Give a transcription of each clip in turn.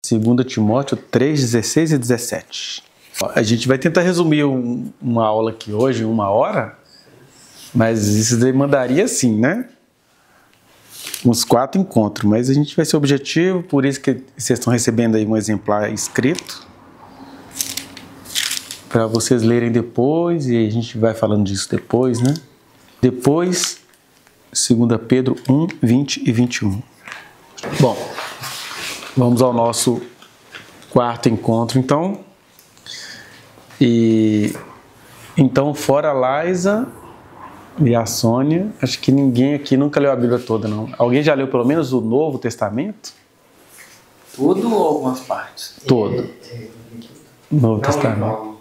2 Timóteo 3, 16 e 17. A gente vai tentar resumir uma aula aqui hoje, 1 hora, mas isso demandaria sim, né? Uns 4 encontros, mas a gente vai ser objetivo, por isso que vocês estão recebendo aí um exemplar escrito, para vocês lerem depois, e a gente vai falando disso depois, né? Depois, 2 Pedro 1, 20 e 21. Bom, vamos ao nosso 4º encontro, então. Então, fora a Liza e a Sônia, acho que ninguém aqui nunca leu a Bíblia toda, não. Alguém já leu pelo menos o Novo Testamento? Tudo ou algumas partes? Todo. Novo Testamento.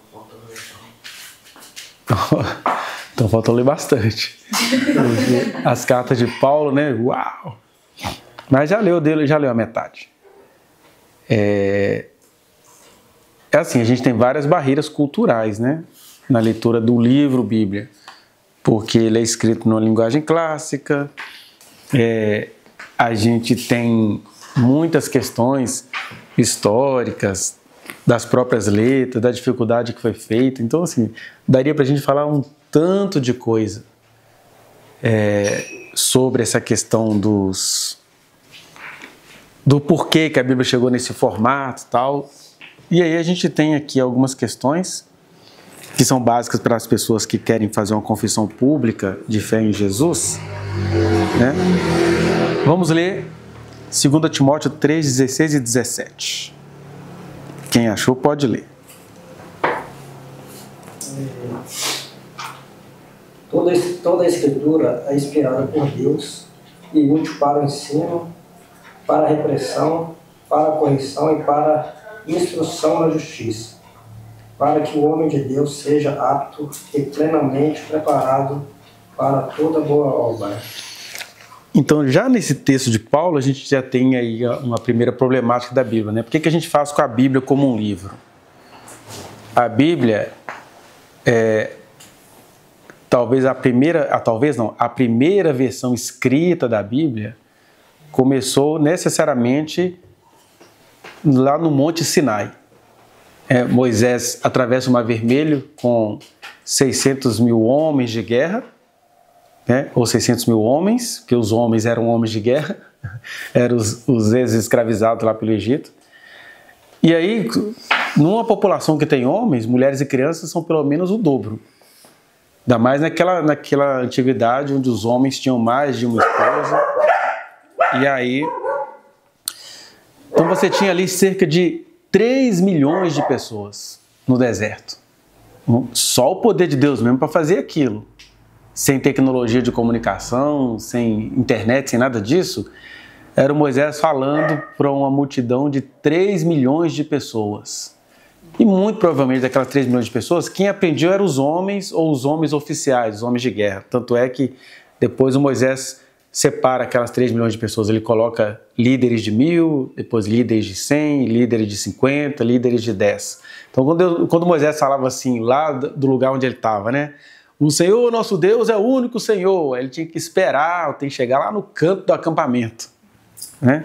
Então falta ler bastante. As cartas de Paulo, né? Uau! Mas já leu a metade. É assim, a gente tem várias barreiras culturais, né? Na leitura do livro Bíblia. Porque ele é escrito numa linguagem clássica. A gente tem muitas questões históricas das próprias letras, da dificuldade que foi feita. Então, assim, daria para a gente falar um tanto de coisa sobre essa questão do porquê que a Bíblia chegou nesse formato e tal. E aí a gente tem aqui algumas questões que são básicas para as pessoas que querem fazer uma confissão pública de fé em Jesus, né? Vamos ler 2 Timóteo 3, 16 e 17. Quem achou pode ler. Toda a Escritura é inspirada por Deus e útil para o ensino, para a repreensão, para a correção e para a instrução na justiça, para que o homem de Deus seja apto e plenamente preparado para toda boa obra. Então, já nesse texto de Paulo, a gente já tem aí uma primeira problemática da Bíblia, né? Por que a gente faz com a Bíblia como um livro? A Bíblia a primeira versão escrita da Bíblia começou necessariamente lá no Monte Sinai. Moisés atravessa o Mar Vermelho com 600 mil homens de guerra, né? Ou 600 mil homens, porque os homens eram homens de guerra, eram os ex-escravizados lá pelo Egito. E aí, numa população que tem homens, mulheres e crianças são pelo menos o dobro. Ainda mais naquela antiguidade onde os homens tinham mais de uma esposa. E aí, então você tinha ali cerca de 3 milhões de pessoas no deserto. Só o poder de Deus mesmo para fazer aquilo. Sem tecnologia de comunicação, sem internet, sem nada disso. Era o Moisés falando para uma multidão de 3 milhões de pessoas. E muito provavelmente daquelas 3 milhões de pessoas, quem aprendia eram os homens ou os homens oficiais, os homens de guerra. Tanto é que depois o Moisés separa aquelas 3 milhões de pessoas. Ele coloca líderes de 1.000, depois líderes de 100, líderes de 50, líderes de 10. Então quando Moisés falava assim, lá do lugar onde ele estava, né? O Senhor, nosso Deus, é o único Senhor. Ele tinha que esperar, tem que chegar lá no canto do acampamento, né?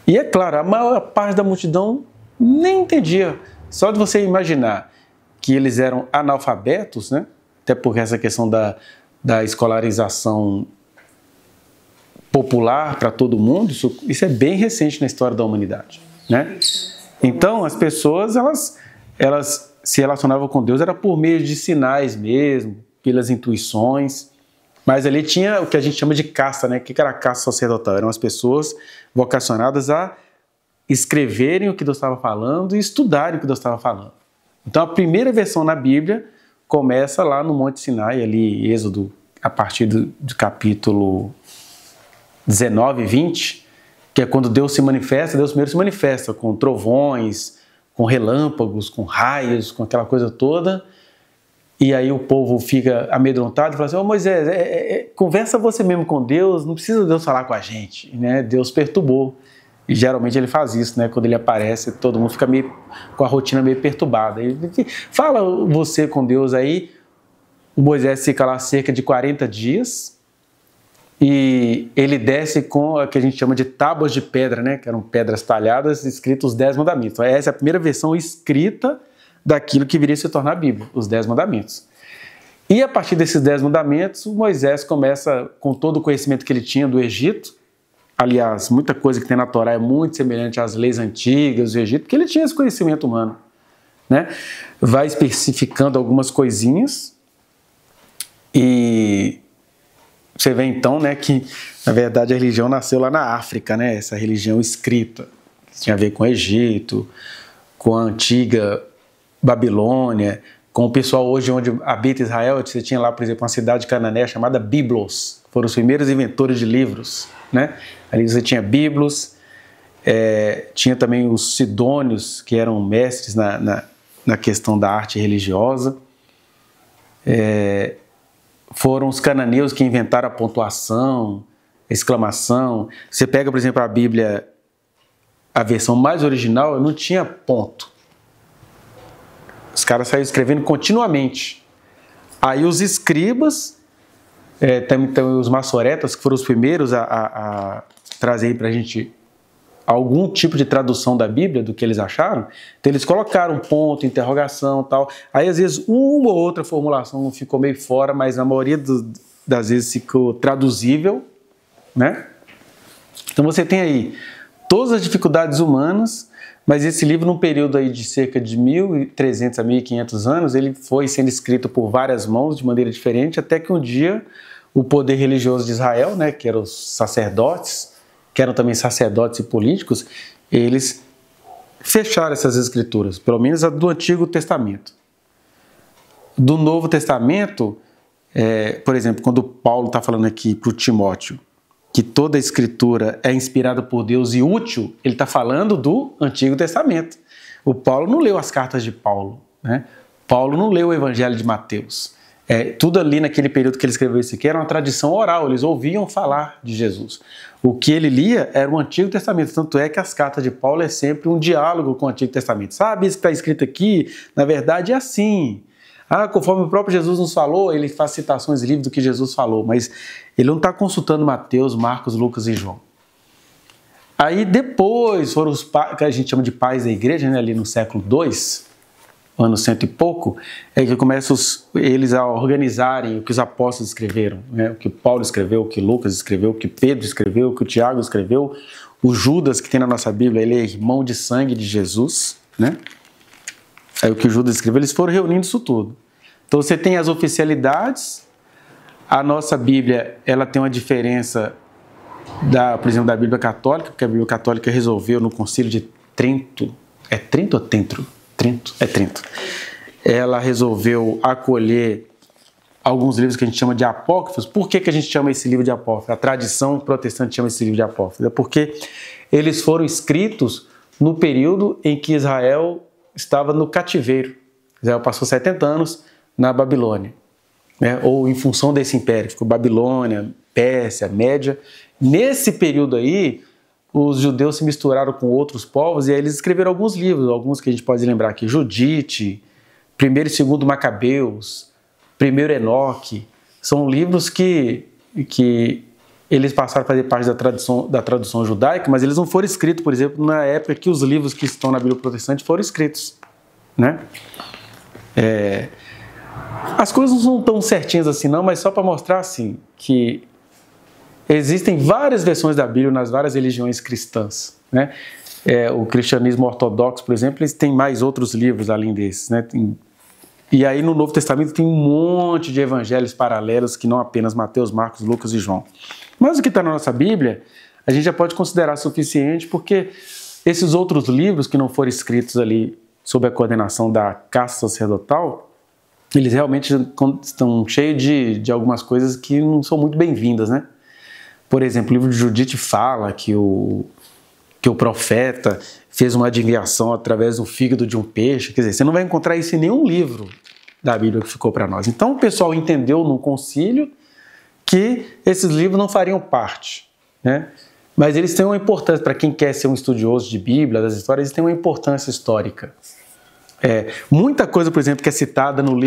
E é claro, a maior parte da multidão nem entendia. Só de você imaginar que eles eram analfabetos, né? Até porque essa questão da escolarização popular para todo mundo, isso é bem recente na história da humanidade, né? Então, as pessoas, elas se relacionavam com Deus era por meio de sinais mesmo, pelas intuições, mas ali tinha o que a gente chama de casta, né? O que era a casta sacerdotal? Eram as pessoas vocacionadas a escreverem o que Deus estava falando e estudarem o que Deus estava falando. Então, a primeira versão na Bíblia começa lá no Monte Sinai, ali, Êxodo, a partir do capítulo 19 e 20, que é quando Deus se manifesta. Deus primeiro se manifesta com trovões, com relâmpagos, com raios, com aquela coisa toda, e aí o povo fica amedrontado e fala assim: ô Moisés, conversa você mesmo com Deus, não precisa Deus falar com a gente, né? Deus perturbou. E geralmente ele faz isso, né? Quando ele aparece, todo mundo fica meio com a rotina meio perturbada. Ele fala você com Deus aí. O Moisés fica lá cerca de 40 dias e ele desce com o que a gente chama de tábuas de pedra, né? Que eram pedras talhadas, escritos os 10 mandamentos. Então, essa é a primeira versão escrita daquilo que viria a se tornar a Bíblia, os 10 mandamentos. E a partir desses 10 mandamentos, Moisés começa, com todo o conhecimento que ele tinha do Egito, aliás, muita coisa que tem na Torá é muito semelhante às leis antigas do Egito, porque ele tinha esse conhecimento humano, né? Vai especificando algumas coisinhas e você vê então, né, que na verdade a religião nasceu lá na África, né? Essa religião escrita, que tinha a ver com o Egito, com a antiga Babilônia, com o pessoal hoje onde habita Israel. Você tinha lá, por exemplo, uma cidade cananeia chamada Biblos, foram os primeiros inventores de livros, né? Ali você tinha Biblos, tinha também os sidônios, que eram mestres na questão da arte religiosa, foram os cananeus que inventaram a pontuação, a exclamação. Você pega, por exemplo, a Bíblia, a versão mais original, não tinha ponto. Os caras saíram escrevendo continuamente. Aí os escribas, também os maçoretas, que foram os primeiros a trazer para a gente algum tipo de tradução da Bíblia, do que eles acharam, então eles colocaram ponto, interrogação e tal. Aí às vezes uma ou outra formulação ficou meio fora, mas na maioria das vezes ficou traduzível, né? Então você tem aí todas as dificuldades humanas, mas esse livro, num período aí de cerca de 1.300 a 1.500 anos, ele foi sendo escrito por várias mãos de maneira diferente, até que um dia o poder religioso de Israel, né, que eram os sacerdotes, que eram também sacerdotes e políticos, eles fecharam essas escrituras, pelo menos a do Antigo Testamento. Do Novo Testamento, por exemplo, quando Paulo está falando aqui para o Timóteo, que toda a escritura é inspirada por Deus e útil, ele está falando do Antigo Testamento. O Paulo não leu as cartas de Paulo, né? Paulo não leu o Evangelho de Mateus. Tudo ali naquele período que ele escreveu isso aqui era uma tradição oral, eles ouviam falar de Jesus. O que ele lia era o Antigo Testamento, tanto é que as cartas de Paulo é sempre um diálogo com o Antigo Testamento. Sabe isso que está escrito aqui? Na verdade é assim. Conforme o próprio Jesus nos falou, ele faz citações livres do que Jesus falou, mas ele não está consultando Mateus, Marcos, Lucas e João. Aí depois foram os que a gente chama de pais da igreja, né, ali no século II, ano 100 e pouco, que começam eles a organizarem o que os apóstolos escreveram, né, o que Paulo escreveu, o que Lucas escreveu, o que Pedro escreveu, o que o Tiago escreveu. O Judas, que tem na nossa Bíblia, ele é irmão de sangue de Jesus, né? Aí o que o Judas escreveu, eles foram reunindo isso tudo. Então você tem as oficialidades. A nossa Bíblia, ela tem uma diferença, por exemplo, da Bíblia Católica, porque a Bíblia Católica resolveu no Concílio de Trento, é Trento ou Tentro? Trento, é Trento. Ela resolveu acolher alguns livros que a gente chama de apócrifos. Por que a gente chama esse livro de apócrifo? A tradição protestante chama esse livro de apócrifo. É porque eles foram escritos no período em que Israel estava no cativeiro. Israel passou 70 anos na Babilônia, né? Ou em função desse império, ficou Babilônia, Pérsia, Média. Nesse período aí, os judeus se misturaram com outros povos e aí eles escreveram alguns livros, alguns que a gente pode lembrar aqui: Judite, 1º e 2º Macabeus, 1º Enoque. São livros que eles passaram a fazer parte da tradução judaica, mas eles não foram escritos, por exemplo, na época que os livros que estão na Bíblia protestante foram escritos, né? As coisas não são tão certinhas assim não, mas só para mostrar assim que existem várias versões da Bíblia nas várias religiões cristãs, né? O cristianismo ortodoxo, por exemplo, eles têm mais outros livros além desses, né? E aí no Novo Testamento tem um monte de evangelhos paralelos que não apenas Mateus, Marcos, Lucas e João. Mas o que está na nossa Bíblia, a gente já pode considerar suficiente, porque esses outros livros que não foram escritos ali sob a coordenação da casta sacerdotal, eles realmente estão cheios de algumas coisas que não são muito bem-vindas, né? Por exemplo, o livro de Judite fala que o profeta fez uma adivinhação através do fígado de um peixe. Quer dizer, você não vai encontrar isso em nenhum livro da Bíblia que ficou para nós. Então o pessoal entendeu no concílio que esses livros não fariam parte, né? Mas eles têm uma importância, para quem quer ser um estudioso de Bíblia, das histórias, eles têm uma importância histórica. Muita coisa, por exemplo, que é citada nos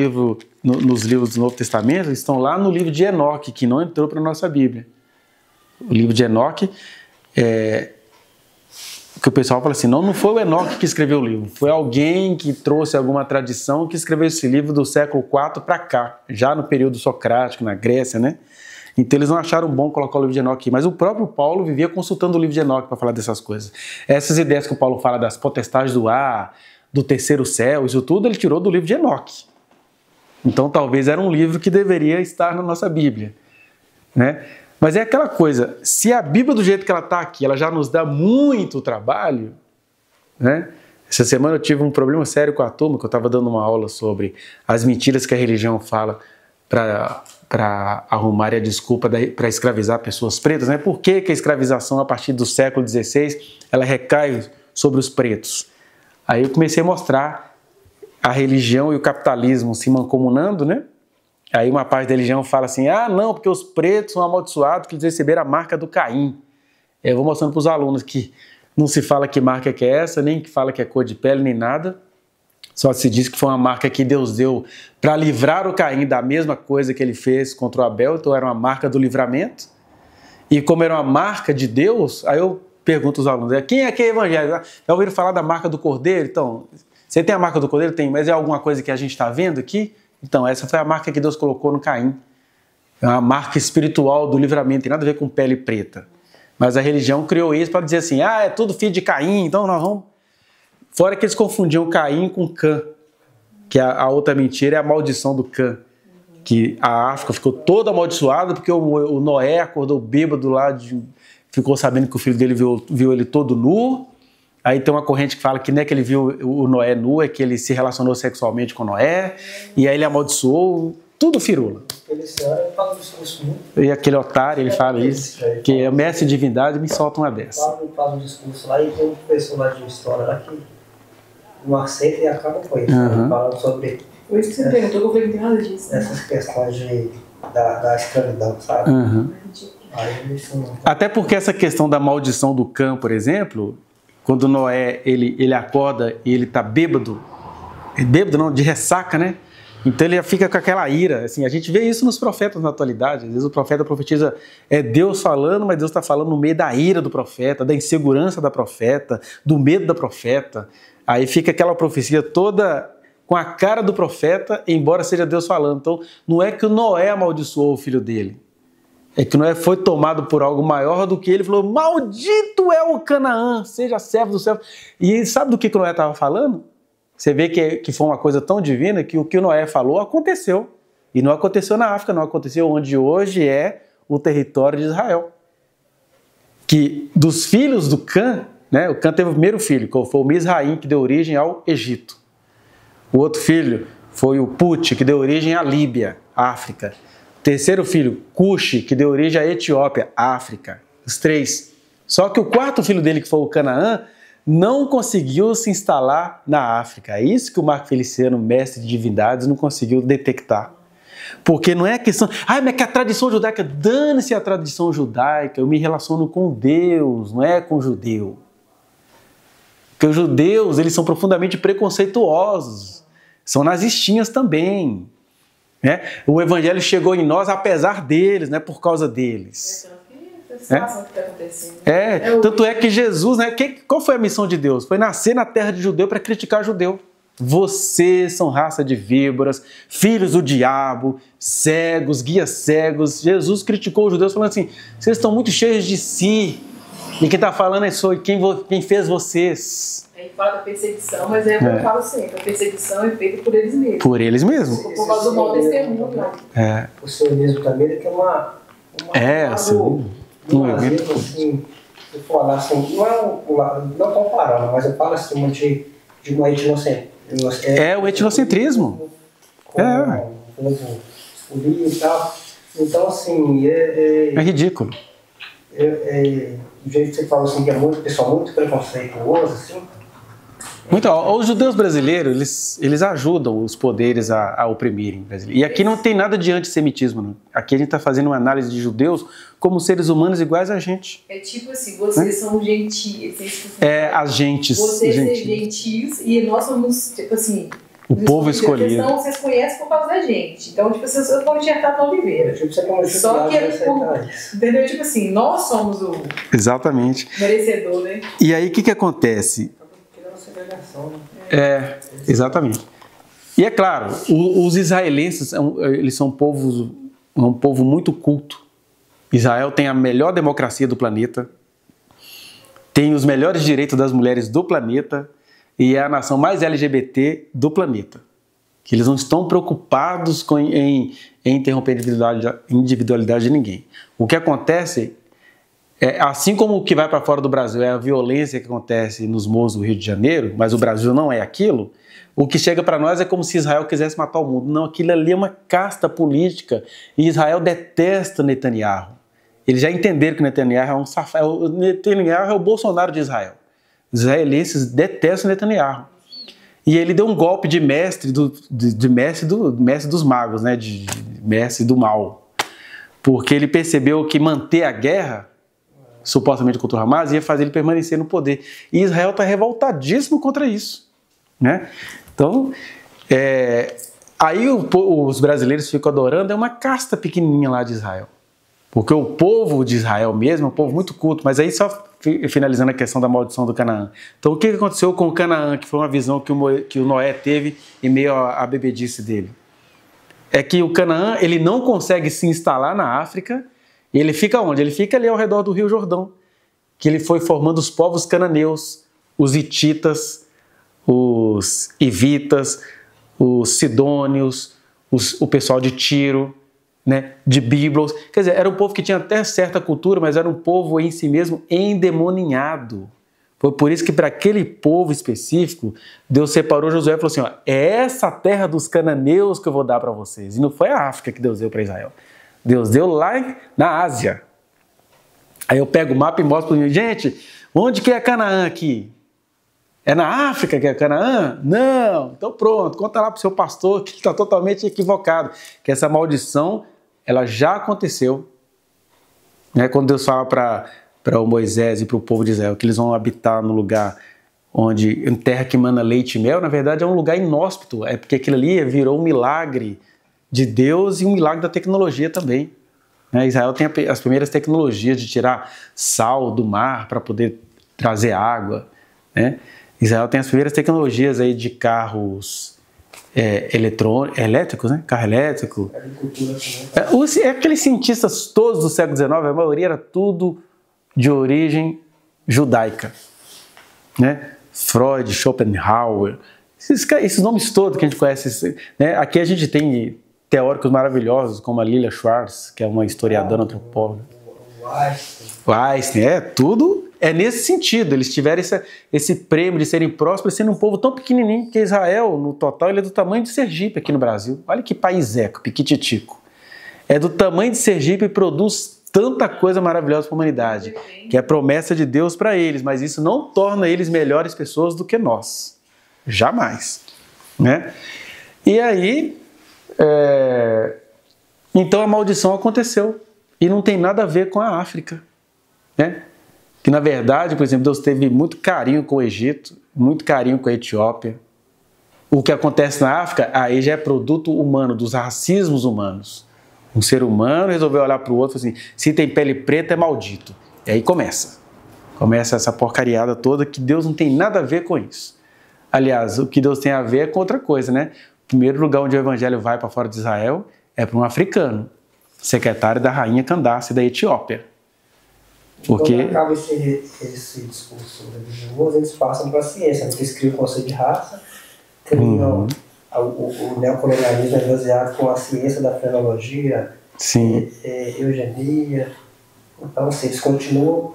livros do Novo Testamento, estão lá no livro de Enoque, que não entrou para a nossa Bíblia. o livro de Enoque, que o pessoal fala assim, não foi o Enoque que escreveu o livro, foi alguém que trouxe alguma tradição que escreveu esse livro do século IV para cá, já no período socrático, na Grécia, né? Então eles não acharam bom colocar o livro de Enoque aqui, mas o próprio Paulo vivia consultando o livro de Enoque para falar dessas coisas. Essas ideias que o Paulo fala das potestades do ar, do terceiro céu, isso tudo ele tirou do livro de Enoque. Então talvez era um livro que deveria estar na nossa Bíblia, né? Mas é aquela coisa, se a Bíblia do jeito que ela está aqui, ela já nos dá muito trabalho, né? Essa semana eu tive um problema sério com a turma, que eu estava dando uma aula sobre as mentiras que a religião fala para arrumar a desculpa para escravizar pessoas pretas, né? Por que a escravização a partir do século XVI ela recai sobre os pretos? Aí eu comecei a mostrar a religião e o capitalismo se mancomunando, né? Aí uma parte da religião fala assim, não, porque os pretos são amaldiçoados, que eles receberam a marca do Caim. Eu vou mostrando para os alunos que não se fala que marca que é essa, nem que fala que é cor de pele, nem nada. Só se diz que foi uma marca que Deus deu para livrar o Caim da mesma coisa que ele fez contra o Abel, então era uma marca do livramento. E como era uma marca de Deus, aí eu pergunto aos alunos, quem é que é evangélico? Já ouviram falar da marca do Cordeiro? Então, você tem a marca do Cordeiro? Tem, mas é alguma coisa que a gente está vendo aqui? Então, essa foi a marca que Deus colocou no Caim. É uma marca espiritual do livramento, tem nada a ver com pele preta. Mas a religião criou isso para dizer assim, é tudo filho de Caim, então nós vamos... Fora que eles confundiam Caim com Cã, que a outra mentira é a maldição do Cã. Que a África ficou toda amaldiçoada porque o Noé acordou bêbado lá, ficou sabendo que o filho dele viu ele todo nu. Aí tem uma corrente que fala que não é que ele viu o Noé nu, é que ele se relacionou sexualmente com Noé, e aí ele amaldiçoou, tudo firula. E aquele otário, ele fala isso, que é mestre de divindade, me solta uma dessa. Faz um discurso lá e tem um professor lá de história lá que não aceita e acaba com isso, falando sobre... Por isso que você perguntou, que eu falei que não tem nada disso. Né? Essas questões da escravidão, sabe? Aí, isso não... Até porque essa questão da maldição do Cã, por exemplo... Quando Noé, ele acorda e ele está bêbado não, de ressaca, né? Então ele fica com aquela ira, assim, a gente vê isso nos profetas na atualidade, às vezes o profeta profetiza, Deus falando, mas Deus está falando no meio da ira do profeta, da insegurança da profeta, do medo da profeta, aí fica aquela profecia toda com a cara do profeta, embora seja Deus falando. Então não é que o Noé amaldiçoou o filho dele, é que Noé foi tomado por algo maior do que ele, falou, maldito é o Canaã, seja servo do céu. E sabe do que Noé estava falando? Você vê que foi uma coisa tão divina que o que o Noé falou aconteceu. E não aconteceu na África, não aconteceu onde hoje é o território de Israel. Que dos filhos do Cã, né, o Cã teve o primeiro filho, que foi o Misraim, que deu origem ao Egito. O outro filho foi o Put, que deu origem à Líbia, África. Terceiro filho, Cuxi, que deu origem à Etiópia, África. Os três. Só que o quarto filho dele, que foi o Canaã, não conseguiu se instalar na África. É isso que o Marco Feliciano, mestre de divindades, não conseguiu detectar. Porque não é questão... mas que a tradição judaica... Dane-se a tradição judaica, eu me relaciono com Deus, não é com o judeu. Porque os judeus, eles são profundamente preconceituosos. São nazistinhas também. Né? O evangelho chegou em nós apesar deles, não é por causa deles. Tanto é que Jesus, né, qual foi a missão de Deus? Foi nascer na terra de judeu para criticar judeu. Vocês são raça de víboras, filhos do diabo, cegos, guias cegos. Jesus criticou os judeus falando assim, vocês estão muito cheios de si. E quem está falando é sobre quem fez vocês. Aí fala da perseguição, mas eu falo sempre, a perseguição é feita por eles mesmos. Por eles mesmos. Por causa do mau testemunho. O sionismo também ele tem uma assim, se for lá, assim, não comparando, mas eu falo assim de uma etnocentrismo. O etnocentrismo. E tal. Então, assim, é ridículo. Do jeito que você fala assim, que é muito pessoal, muito preconceituoso, assim. Os judeus brasileiros, eles ajudam os poderes a oprimirem brasileiros. E aqui não tem nada de antissemitismo, não. Aqui a gente está fazendo uma análise de judeus como seres humanos iguais a gente. É tipo assim, vocês são gentios. As gentes. Vocês são gentios e nós somos, tipo assim, O povo escolhido. Então, vocês conhecem por causa da gente. Então, tipo, vocês vão enxertar na Oliveira. Só que, entendeu? Tipo assim, nós somos o Exatamente. merecedor, né? E aí, o que acontece? Exatamente. E é claro, os israelenses, eles são um povo muito culto. Israel tem a melhor democracia do planeta, tem os melhores direitos das mulheres do planeta e é a nação mais LGBT do planeta. Que eles não estão preocupados em interromper a individualidade de ninguém. O que acontece, assim como o que vai para fora do Brasil é a violência que acontece nos morros do Rio de Janeiro, mas o Brasil não é aquilo, o que chega para nós é como se Israel quisesse matar o mundo. Não, aquilo ali é uma casta política e Israel detesta Netanyahu. Eles já entenderam que Netanyahu é um safado. Netanyahu é o Bolsonaro de Israel. Os israelenses detestam Netanyahu. E ele deu um golpe de mestre dos magos, né? de mestre do mal. Porque ele percebeu que manter a guerra, supostamente contra o Hamas, ia fazer ele permanecer no poder. E Israel está revoltadíssimo contra isso. Né? Então, aí os brasileiros ficam adorando, é uma casta pequenininha lá de Israel. Porque o povo de Israel mesmo é um povo muito culto, mas aí só finalizando a questão da maldição do Canaã. Então o que aconteceu com o Canaã, que foi uma visão que o Noé teve em meio à bebedice dele? É que o Canaã, ele não consegue se instalar na África, e ele fica onde? Ele fica ali ao redor do Rio Jordão, que ele foi formando os povos cananeus, os hititas, os hivitas, os sidônios, o pessoal de Tiro, né, de Biblos. Quer dizer, era um povo que tinha até certa cultura, mas era um povo em si mesmo endemoninhado. Foi por isso que para aquele povo específico, Deus separou Josué e falou assim, ó, é essa terra dos cananeus que eu vou dar para vocês. E não foi a África que Deus deu para Israel. Deus deu lá na Ásia. Aí eu pego o mapa e mostro para mim, gente, onde que é Canaã aqui? É na África que é Canaã? Não. Então pronto, conta lá para o seu pastor que ele está totalmente equivocado. Que essa maldição, ela já aconteceu. Né? Quando Deus fala para o Moisés e para o povo de Israel que eles vão habitar no lugar em terra que mana leite e mel, na verdade é um lugar inóspito. É porque aquilo ali virou um milagre de Deus e um milagre da tecnologia também. Né? Israel tem as primeiras tecnologias de tirar sal do mar para poder trazer água. Né? Israel tem as primeiras tecnologias aí de carros elétricos, né? Carro elétrico. Aqueles cientistas todos do século XIX, a maioria era tudo de origem judaica. Né? Freud, Schopenhauer, esses nomes todos que a gente conhece. Né? Aqui a gente tem teóricos maravilhosos, como a Lilia Schwartz, que é uma historiadora antropóloga. O Einstein, tudo é nesse sentido. Eles tiveram esse prêmio de serem prósperos, sendo um povo tão pequenininho, que Israel, no total, ele é do tamanho de Sergipe aqui no Brasil. Olha que país piquititico. É do tamanho de Sergipe e produz tanta coisa maravilhosa para a humanidade, que é a promessa de Deus para eles, mas isso não torna eles melhores pessoas do que nós. Jamais. Né? E aí, então a maldição aconteceu. E não tem nada a ver com a África. Né? Que na verdade, por exemplo, Deus teve muito carinho com o Egito, muito carinho com a Etiópia. O que acontece na África, aí já é produto humano, dos racismos humanos. Um ser humano resolveu olhar para o outro e falar assim, se tem pele preta é maldito. E aí começa essa porcariada toda que Deus não tem nada a ver com isso. Aliás, o que Deus tem a ver é com outra coisa, né? O primeiro lugar onde o evangelho vai para fora de Israel é para um africano, secretário da rainha Candace da Etiópia. Porque... Quando acaba esse discurso religioso, eles passam para a ciência, eles criam o conceito de raça, criam o neocolonialismo é baseado com a ciência da frenologia, eugenia. Então, assim, eles continuam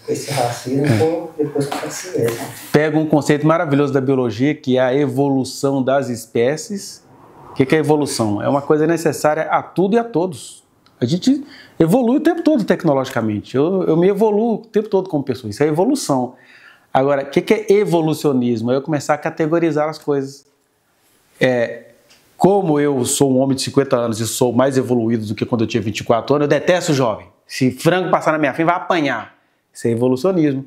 esse racismo depois com a ciência. Pega um conceito maravilhoso da biologia, que é a evolução das espécies. O que é evolução? É uma coisa necessária a tudo e a todos. A gente evolui o tempo todo tecnologicamente. Eu me evoluo o tempo todo como pessoa. Isso é evolução. Agora, o que é evolucionismo? É eu começar a categorizar as coisas. Como eu sou um homem de 50 anos e sou mais evoluído do que quando eu tinha 24 anos, eu detesto o jovem. Se frango passar na minha frente, vai apanhar. Isso é evolucionismo.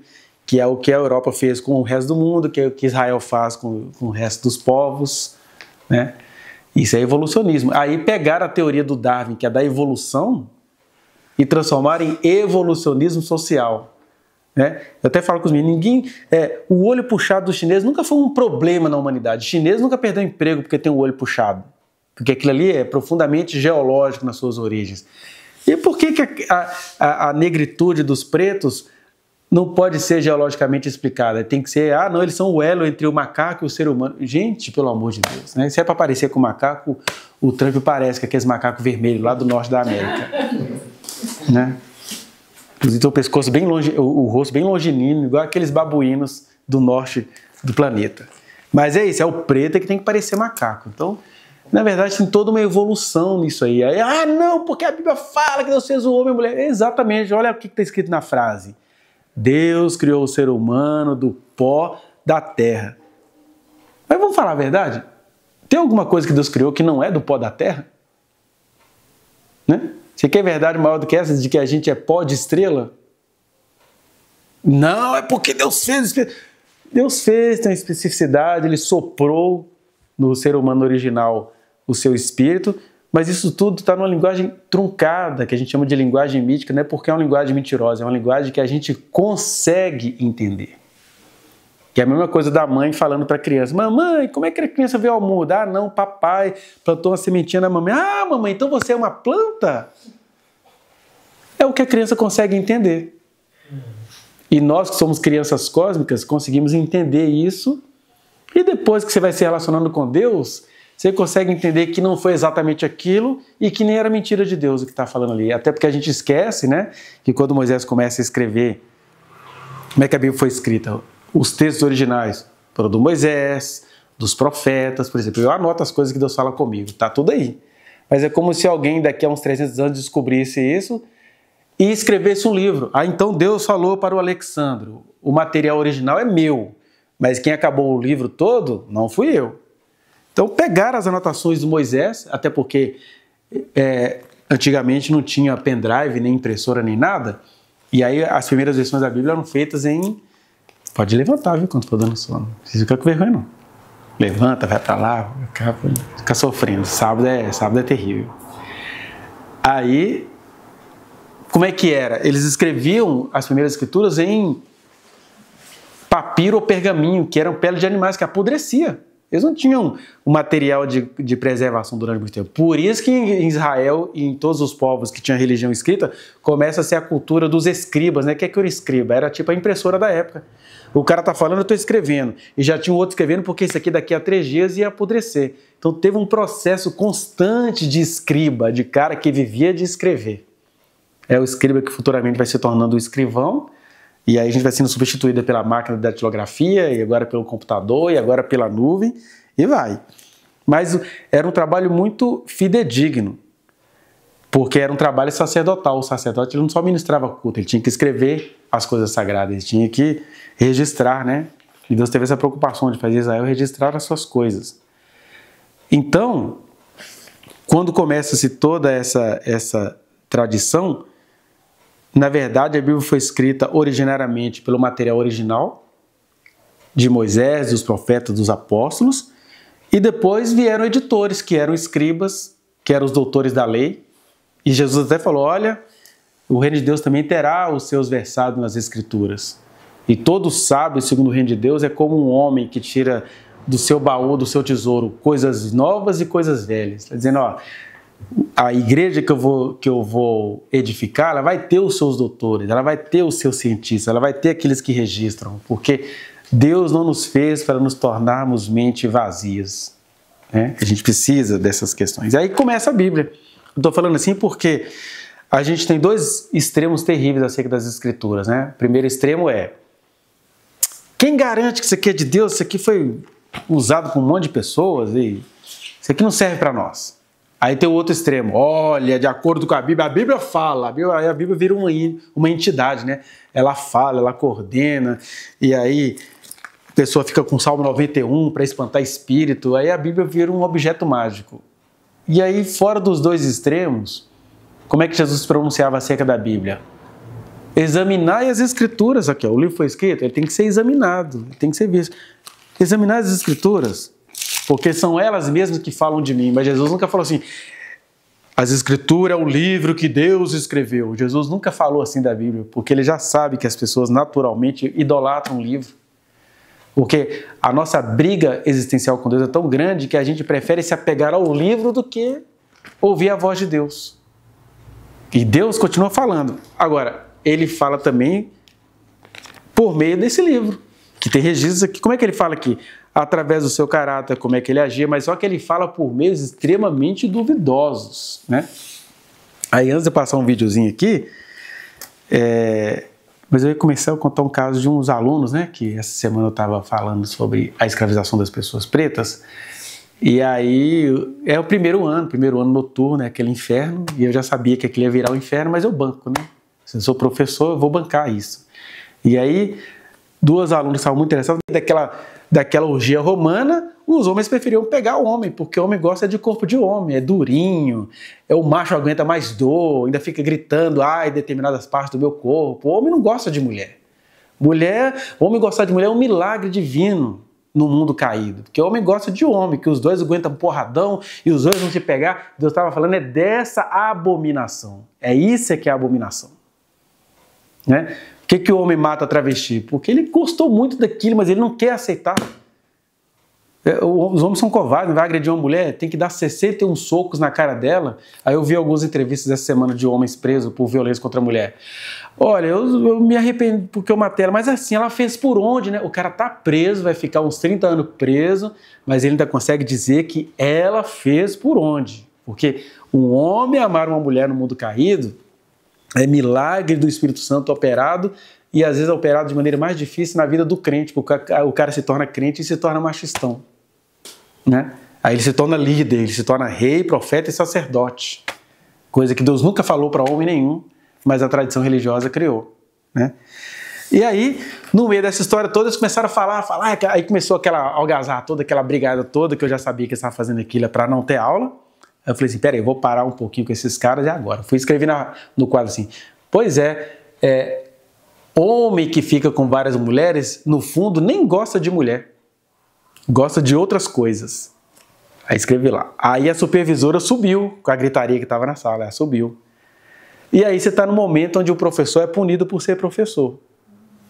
que é o que a Europa fez com o resto do mundo, que é o que Israel faz com o resto dos povos, né? Isso é evolucionismo. Aí pegaram a teoria do Darwin, que é da evolução, e transformaram em evolucionismo social, né? Eu até falo com os meninos, o olho puxado do chinês nunca foi um problema na humanidade. O chinês nunca perdeu emprego porque tem o olho puxado, porque aquilo ali é profundamente geológico nas suas origens. E por que a negritude dos pretos não pode ser geologicamente explicada? Tem que ser, não, eles são o elo entre o macaco e o ser humano. Gente, pelo amor de Deus, né? Se é para parecer com o macaco, o Trump parece com aqueles macacos vermelhos lá do norte da América, né? Inclusive tem o pescoço bem longe, o rosto bem longilíneo, igual aqueles babuínos do norte do planeta. Mas é isso, é o preto que tem que parecer macaco. Então, na verdade, tem toda uma evolução nisso aí. Não, porque a Bíblia fala que Deus fez o homem e a mulher. Exatamente, olha o que está escrito na frase. Deus criou o ser humano do pó da terra. Mas vamos falar a verdade? Tem alguma coisa que Deus criou que não é do pó da terra? Né? Você quer verdade maior do que essa de que a gente é pó de estrela? Não, é porque Deus fez. Deus fez, tem especificidade, Ele soprou no ser humano original o seu espírito, mas isso tudo está numa linguagem truncada, que a gente chama de linguagem mítica, não é porque é uma linguagem mentirosa, é uma linguagem que a gente consegue entender. Que é a mesma coisa da mãe falando para a criança, mamãe, como é que a criança vê ao mundo? Não, papai plantou uma sementinha na mamãe. Mamãe, então você é uma planta? É o que a criança consegue entender. E nós que somos crianças cósmicas conseguimos entender isso, e depois que você vai se relacionando com Deus, você consegue entender que não foi exatamente aquilo e que nem era mentira de Deus o que está falando ali. Até porque a gente esquece, né, que quando Moisés começa a escrever, como é que a Bíblia foi escrita? Os textos originais foram do Moisés, dos profetas, por exemplo. Eu anoto as coisas que Deus fala comigo, tá tudo aí. Mas é como se alguém daqui a uns 300 anos descobrisse isso e escrevesse um livro. Então Deus falou para o Alexandro, o material original é meu, mas quem acabou o livro todo não fui eu. Então pegaram as anotações do Moisés, até porque antigamente não tinha pendrive, nem impressora, nem nada, e aí as primeiras versões da Bíblia eram feitas em... Pode levantar, viu, quando for dando sono. Não precisa ficar com vergonha, não. Levanta, vai pra lá, fica sofrendo. Sábado é terrível. Aí, como é que era? Eles escreviam as primeiras escrituras em papiro ou pergaminho, que eram pele de animais que apodrecia. Eles não tinham um material de preservação durante muito tempo. Por isso que em Israel e em todos os povos que tinham religião escrita, começa a ser a cultura dos escribas, né? O que era o escriba? Era tipo a impressora da época. O cara tá falando, eu estou escrevendo. E já tinha um outro escrevendo, porque isso aqui daqui a 3 dias ia apodrecer. Então teve um processo constante de escriba, de cara que vivia de escrever. É o escriba que futuramente vai se tornando o escrivão, e aí a gente vai sendo substituída pela máquina de datilografia, e agora pelo computador, e agora pela nuvem, e vai. Mas era um trabalho muito fidedigno, porque era um trabalho sacerdotal. O sacerdote ele não só ministrava culto, ele tinha que escrever as coisas sagradas, ele tinha que registrar, né? E Deus teve essa preocupação de fazer Israel registrar as suas coisas. Então, quando começa-se toda essa tradição, na verdade, a Bíblia foi escrita originariamente pelo material original de Moisés, dos profetas, dos apóstolos, e depois vieram editores, que eram escribas, que eram os doutores da lei, e Jesus até falou, olha, o reino de Deus também terá os seus versados nas Escrituras. E todo sábio, segundo o reino de Deus, é como um homem que tira do seu baú, do seu tesouro, coisas novas e coisas velhas. Está dizendo, a igreja que eu vou edificar, ela vai ter os seus doutores, ela vai ter os seus cientistas, ela vai ter aqueles que registram, porque Deus não nos fez para nos tornarmos mente vazias, né? A gente precisa dessas questões. Aí começa a Bíblia. Eu estou falando assim porque a gente tem 2 extremos terríveis acerca das Escrituras, né? O primeiro extremo é, quem garante que isso aqui é de Deus? Isso aqui foi usado por um monte de pessoas e isso aqui não serve para nós. Aí tem o outro extremo, olha, de acordo com a Bíblia fala, aí a Bíblia vira uma entidade, né? Ela fala, ela coordena, e aí a pessoa fica com o Salmo 91 para espantar espírito, aí a Bíblia vira um objeto mágico. E aí, fora dos 2 extremos, como é que Jesus pronunciava acerca da Bíblia? Examinar as Escrituras, aqui, ó, o livro foi escrito, ele tem que ser examinado, ele tem que ser visto. Examinar as Escrituras, porque são elas mesmas que falam de mim, mas Jesus nunca falou assim, as Escrituras é o livro que Deus escreveu. Jesus nunca falou assim da Bíblia, porque ele já sabe que as pessoas naturalmente idolatram o livro. Porque a nossa briga existencial com Deus é tão grande que a gente prefere se apegar ao livro do que ouvir a voz de Deus. E Deus continua falando. Agora, ele fala também por meio desse livro, que tem registros aqui. Como é que ele fala aqui? Através do seu caráter, como é que ele agia, mas só que ele fala por meios extremamente duvidosos, né? Aí, antes de eu passar um videozinho aqui, mas eu ia começar a contar um caso de uns alunos, né? Que essa semana eu estava falando sobre a escravização das pessoas pretas. E aí, é o primeiro ano noturno, é aquele inferno, e eu já sabia que aquilo ia virar um inferno, mas eu banco, né? Se eu sou professor, eu vou bancar isso. E aí, duas alunas estavam muito interessadas daquela orgia romana, os homens preferiam pegar o homem, porque o homem gosta de corpo de homem, é durinho, o macho aguenta mais dor, ainda fica gritando, ai, determinadas partes do meu corpo. O homem não gosta de mulher. O homem gostar de mulher é um milagre divino no mundo caído, porque o homem gosta de homem, que os dois aguentam porradão e os dois vão se pegar. Deus estava falando dessa abominação. Isso que é a abominação. Né? Por que o homem mata a travesti? Porque ele gostou muito daquilo, mas ele não quer aceitar. Os homens são covardes, vai agredir uma mulher, tem que dar 61 socos na cara dela. Aí eu vi algumas entrevistas essa semana de homens presos por violência contra a mulher. Olha, eu me arrependo porque eu matei ela, mas assim, ela fez por onde, né? O cara tá preso, vai ficar uns 30 anos preso, mas ele ainda consegue dizer que ela fez por onde. Porque um homem amar uma mulher no mundo caído é milagre do Espírito Santo operado, e às vezes é operado de maneira mais difícil na vida do crente, porque o cara se torna crente e se torna machistão. Né? Aí ele se torna líder, ele se torna rei, profeta e sacerdote. Coisa que Deus nunca falou para homem nenhum, mas a tradição religiosa criou. Né? E aí, no meio dessa história toda, eles começaram a falar, aí começou aquela algazarra toda, aquela brigada toda, que eu já sabia que eles estavam fazendo aquilo para não ter aula. Aí eu falei assim, peraí, eu vou parar um pouquinho com esses caras e agora. Fui escrever no quadro assim, pois homem que fica com várias mulheres, no fundo, nem gosta de mulher. Gosta de outras coisas. Aí escrevi lá. Aí a supervisora subiu, com a gritaria que estava na sala, ela subiu. E aí você está no momento onde o professor é punido por ser professor.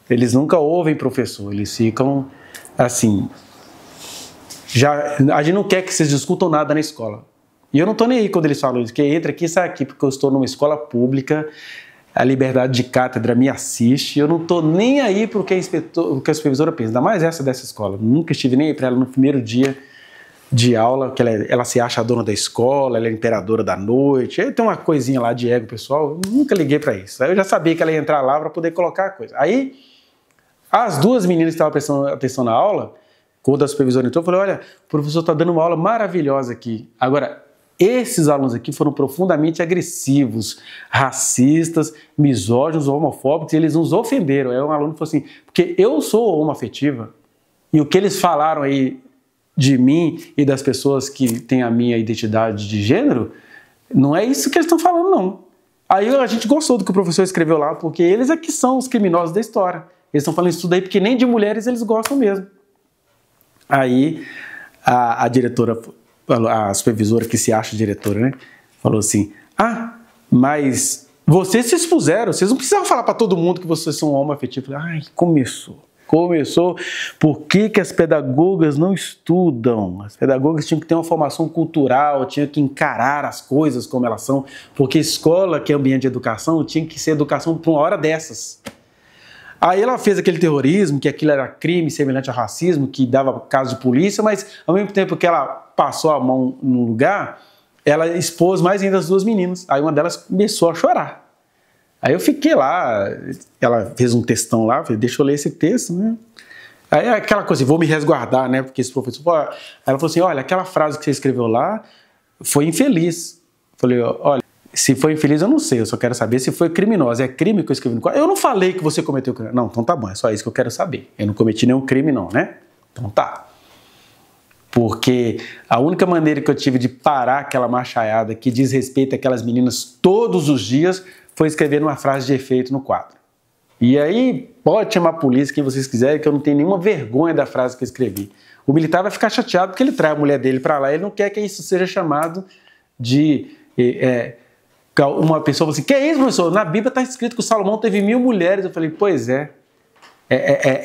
Eles nunca ouvem professor, eles ficam assim. A gente não quer que vocês discutam nada na escola. E eu não estou nem aí quando eles falam isso, que entra aqui e sai aqui, porque eu estou numa escola pública, a liberdade de cátedra me assiste, eu não estou nem aí para o que a supervisora pensa, ainda mais essa dessa escola. Nunca estive nem aí para ela no primeiro dia de aula, que ela se acha a dona da escola, ela é a imperadora da noite, aí tem uma coisinha lá de ego pessoal, eu nunca liguei para isso. Aí eu já sabia que ela ia entrar lá para poder colocar a coisa. Aí, as duas meninas que estavam prestando atenção na aula, quando a supervisora entrou, eu falei, olha, o professor está dando uma aula maravilhosa aqui. Agora, esses alunos aqui foram profundamente agressivos, racistas, misóginos, homofóbicos, e eles nos ofenderam. Aí um aluno falou assim, porque eu sou homoafetiva, e o que eles falaram aí de mim e das pessoas que têm a minha identidade de gênero, não é isso que eles estão falando, não. Aí a gente gostou do que o professor escreveu lá, porque eles é que são os criminosos da história. Eles estão falando isso tudo aí porque nem de mulheres eles gostam mesmo. Aí a diretora, a supervisora que se acha diretora, né, falou assim, mas vocês se expuseram, vocês não precisavam falar para todo mundo que vocês são homoafetivos. Eu falei, começou, por que as pedagogas não estudam? As pedagogas tinham que ter uma formação cultural, tinham que encarar as coisas como elas são, porque escola, que é ambiente de educação, tinha que ser educação para uma hora dessas. Aí ela fez aquele terrorismo, que aquilo era crime semelhante ao racismo, que dava caso de polícia, mas ao mesmo tempo que ela passou a mão no lugar, ela expôs mais ainda as duas meninas. Aí uma delas começou a chorar. Aí eu fiquei lá, ela fez um textão lá, falei, deixa eu ler esse texto, né? Aí aquela coisa, vou me resguardar, né? Porque esse professor... Ela falou assim, olha, aquela frase que você escreveu lá foi infeliz. Eu falei, olha, se foi infeliz eu não sei, eu só quero saber se foi criminosa. É crime que eu escrevi no quadro? Eu não falei que você cometeu crime. Não, então tá bom, é só isso que eu quero saber. Eu não cometi nenhum crime não, né? Então tá. Porque a única maneira que eu tive de parar aquela machaiada que diz respeito àquelas meninas todos os dias foi escrever uma frase de efeito no quadro. E aí, pode chamar a polícia, quem vocês quiserem, que eu não tenho nenhuma vergonha da frase que eu escrevi. O militar vai ficar chateado porque ele traz a mulher dele para lá, ele não quer que isso seja chamado de... uma pessoa fala assim, que é isso, professor? Na Bíblia está escrito que o Salomão teve 1000 mulheres. Eu falei, pois é.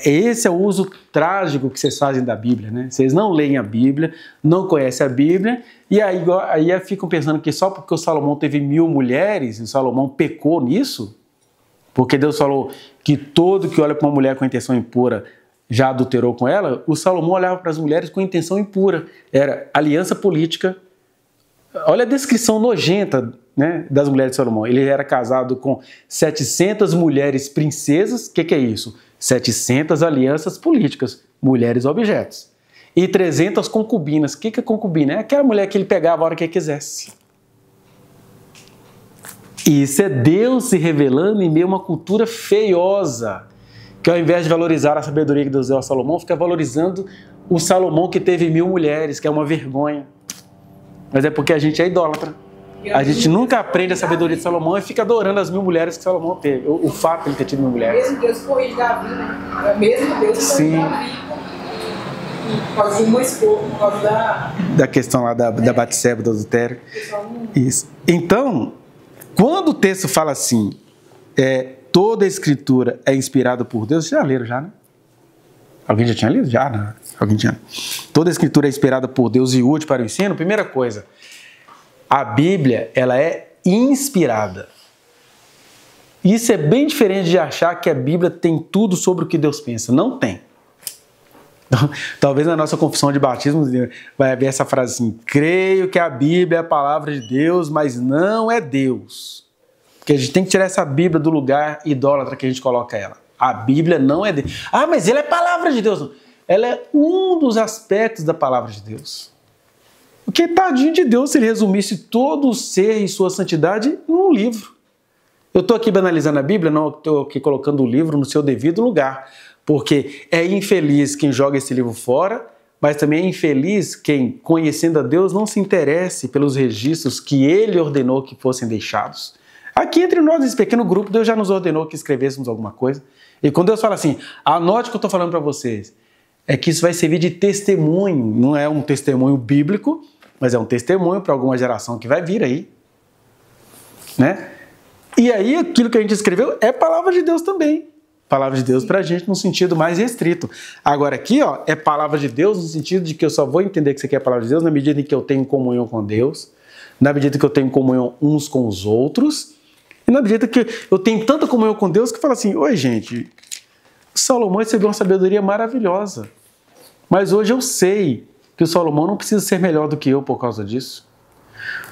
Esse é o uso trágico que vocês fazem da Bíblia, né? Vocês não leem a Bíblia, não conhecem a Bíblia, e aí ficam pensando que só porque o Salomão teve 1000 mulheres, o Salomão pecou nisso, porque Deus falou que todo que olha para uma mulher com intenção impura já adulterou com ela. O Salomão olhava para as mulheres com intenção impura. Era aliança política. Olha a descrição nojenta, né, das mulheres de Salomão. Ele era casado com 700 mulheres princesas. O que é isso? 700 alianças políticas, mulheres objetos. E 300 concubinas. O que é concubina? É aquela mulher que ele pegava a hora que ele quisesse. Isso é Deus se revelando em meio a uma cultura feiosa, que ao invés de valorizar a sabedoria que Deus deu a Salomão, fica valorizando o Salomão que teve 1000 mulheres, que é uma vergonha. Mas é porque a gente é idólatra. A gente nunca aprende a sabedoria de Salomão e fica adorando as 1000 mulheres que Salomão teve. O fato de ele ter tido 1000 mulheres. Mesmo Deus corrige Davi, né? Mesmo Deus corrige Davi. Por causa de uma esposa, por causa da questão lá da Batseba, do adultério. Isso. Então, quando o texto fala assim, toda a escritura é inspirada por Deus, vocês já leram já, né? Alguém já tinha lido? Já, né? Alguém tinha. Toda a escritura é inspirada por Deus e útil para o ensino. Primeira coisa, a Bíblia, ela é inspirada. Isso é bem diferente de achar que a Bíblia tem tudo sobre o que Deus pensa. Não tem. Então, talvez na nossa confissão de batismo vai haver essa frase assim, creio que a Bíblia é a palavra de Deus, mas não é Deus. Porque a gente tem que tirar essa Bíblia do lugar idólatra que a gente coloca ela. A Bíblia não é Deus. Ah, mas ela é palavra de Deus. Não. Ela é um dos aspectos da palavra de Deus. Porque tadinho de Deus se ele resumisse todo o ser e sua santidade num livro. Eu estou aqui banalizando a Bíblia, não estou aqui colocando o livro no seu devido lugar. Porque é infeliz quem joga esse livro fora, mas também é infeliz quem, conhecendo a Deus, não se interesse pelos registros que ele ordenou que fossem deixados. Aqui entre nós, nesse pequeno grupo, Deus já nos ordenou que escrevêssemos alguma coisa. E quando Deus fala assim, anote o que eu estou falando para vocês, é que isso vai servir de testemunho. Não é um testemunho bíblico, mas é um testemunho para alguma geração que vai vir aí. Né? E aí aquilo que a gente escreveu é palavra de Deus também. Palavra de Deus para a gente no sentido mais restrito. Agora aqui, ó, é palavra de Deus no sentido de que eu só vou entender que isso aqui é palavra de Deus na medida em que eu tenho comunhão com Deus, na medida que eu tenho comunhão uns com os outros, e na medida que eu tenho tanta comunhão com Deus que fala assim, oi gente, Salomão recebeu uma sabedoria maravilhosa, mas hoje eu sei que o Salomão não precisa ser melhor do que eu por causa disso.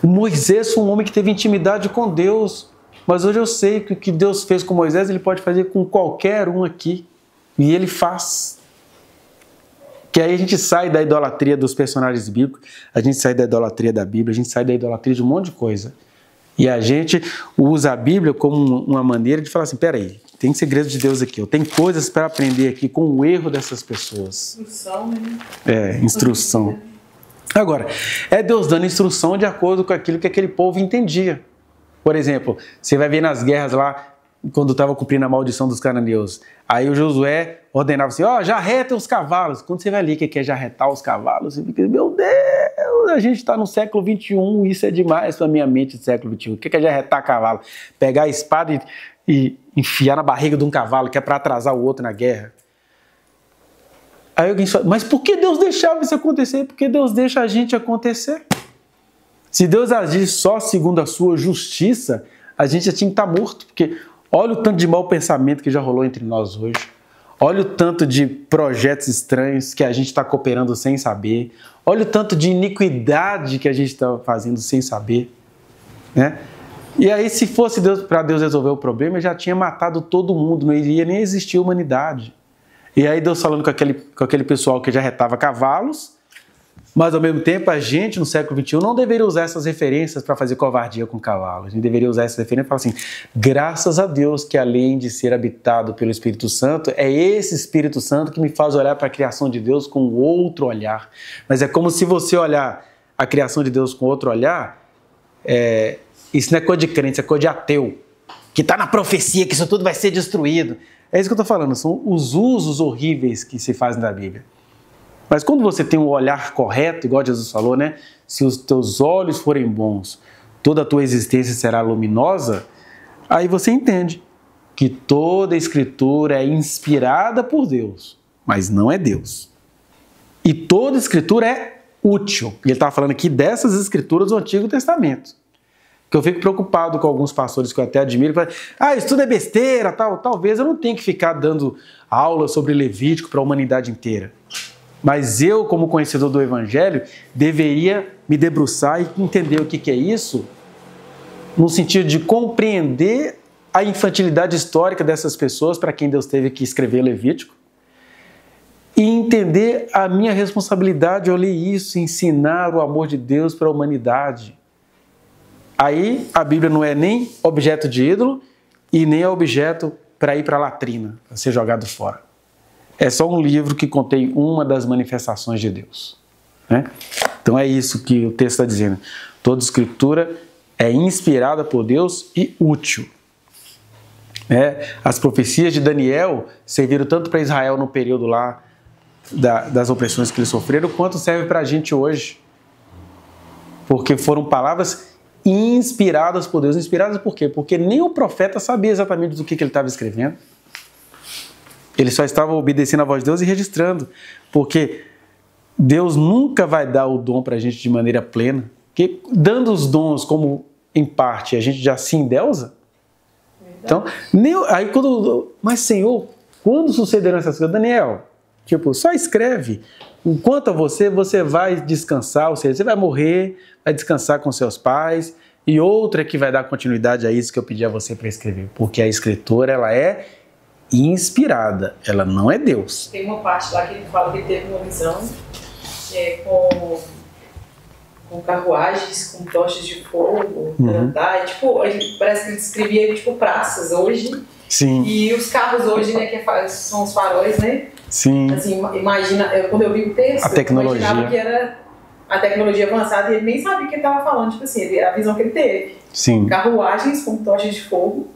O Moisés foi um homem que teve intimidade com Deus, mas hoje eu sei que o que Deus fez com Moisés, ele pode fazer com qualquer um aqui. E ele faz. Que aí a gente sai da idolatria dos personagens bíblicos, a gente sai da idolatria da Bíblia, a gente sai da idolatria de um monte de coisa. E a gente usa a Bíblia como uma maneira de falar assim, peraí, tem segredo de Deus aqui, eu tenho coisas para aprender aqui com o erro dessas pessoas. Instrução, né? Instrução. Agora, é Deus dando instrução de acordo com aquilo que aquele povo entendia. Por exemplo, você vai ver nas guerras lá, quando estava cumprindo a maldição dos cananeus, aí o Josué ordenava assim, já retem os cavalos. Quando você vai ali o que é jarretar os cavalos, você fica, meu Deus, a gente está no século XXI, isso é demais para a minha mente do século XXI. O que é jarretar cavalo? Pegar a espada e enfiar na barriga de um cavalo, que é para atrasar o outro na guerra. Aí alguém fala, mas por que Deus deixava isso acontecer? Porque Deus deixa a gente acontecer. Se Deus agir só segundo a sua justiça, a gente já tinha que estar morto, porque olha o tanto de mau pensamento que já rolou entre nós hoje. Olha o tanto de projetos estranhos que a gente está cooperando sem saber. Olha o tanto de iniquidade que a gente está fazendo sem saber. Né? E aí, se fosse para Deus resolver o problema, já tinha matado todo mundo, não iria nem existir humanidade. E aí Deus falando com aquele pessoal que já retava cavalos, mas, ao mesmo tempo, a gente, no século XXI, não deveria usar essas referências para fazer covardia com o cavalo. A gente deveria usar essas referências para falar assim, graças a Deus que, além de ser habitado pelo Espírito Santo, é esse Espírito Santo que me faz olhar para a criação de Deus com outro olhar. Mas é como se você olhar a criação de Deus com outro olhar, isso não é coisa de crente, isso é coisa de ateu. que está na profecia, que isso tudo vai ser destruído. É isso que eu estou falando, são os usos horríveis que se fazem da Bíblia. Mas quando você tem um olhar correto, igual Jesus falou, né? Se os teus olhos forem bons, toda a tua existência será luminosa, aí você entende que toda a Escritura é inspirada por Deus, mas não é Deus. E toda a Escritura é útil. E ele estava falando aqui dessas Escrituras do Antigo Testamento. Que eu fico preocupado com alguns pastores que eu até admiro, que falam, isso tudo é besteira, tal. Talvez eu não tenha que ficar dando aula sobre Levítico para a humanidade inteira. Mas eu, como conhecedor do Evangelho, deveria me debruçar e entender o que é isso, no sentido de compreender a infantilidade histórica dessas pessoas para quem Deus teve que escrever Levítico, e entender a minha responsabilidade ao ler isso, ensinar o amor de Deus para a humanidade. Aí a Bíblia não é nem objeto de ídolo e nem é objeto para ir para a latrina, para ser jogado fora. É só um livro que contém uma das manifestações de Deus, né? Então é isso que o texto está dizendo. Toda Escritura é inspirada por Deus e útil. As profecias de Daniel serviram tanto para Israel no período lá das opressões que eles sofreram, quanto serve para a gente hoje. Porque foram palavras inspiradas por Deus. Inspiradas por quê? Porque nem o profeta sabia exatamente do que ele estava escrevendo. Ele só estava obedecendo a voz de Deus e registrando. Porque Deus nunca vai dar o dom para a gente de maneira plena. Porque dando os dons como em parte, a gente já se endeusa. Então, aí mas Senhor, quando sucederão essas coisas? Daniel, só escreve. Enquanto a você vai descansar, ou seja, você vai morrer, vai descansar com seus pais, e outra que vai dar continuidade a isso que eu pedi a você para escrever. Porque a Escritura, ela é inspirada, ela não é Deus. Tem uma parte lá que ele fala que ele teve uma visão com carruagens, com tochas de fogo, e, parece que ele descrevia praças hoje. Sim. E os carros hoje, né, que são os faróis, né? Sim. Assim, quando eu vi o texto, a tecnologia. Eu imaginava que era a tecnologia avançada e ele nem sabia o que ele estava falando, a visão que ele teve. Sim. Carruagens com tochas de fogo.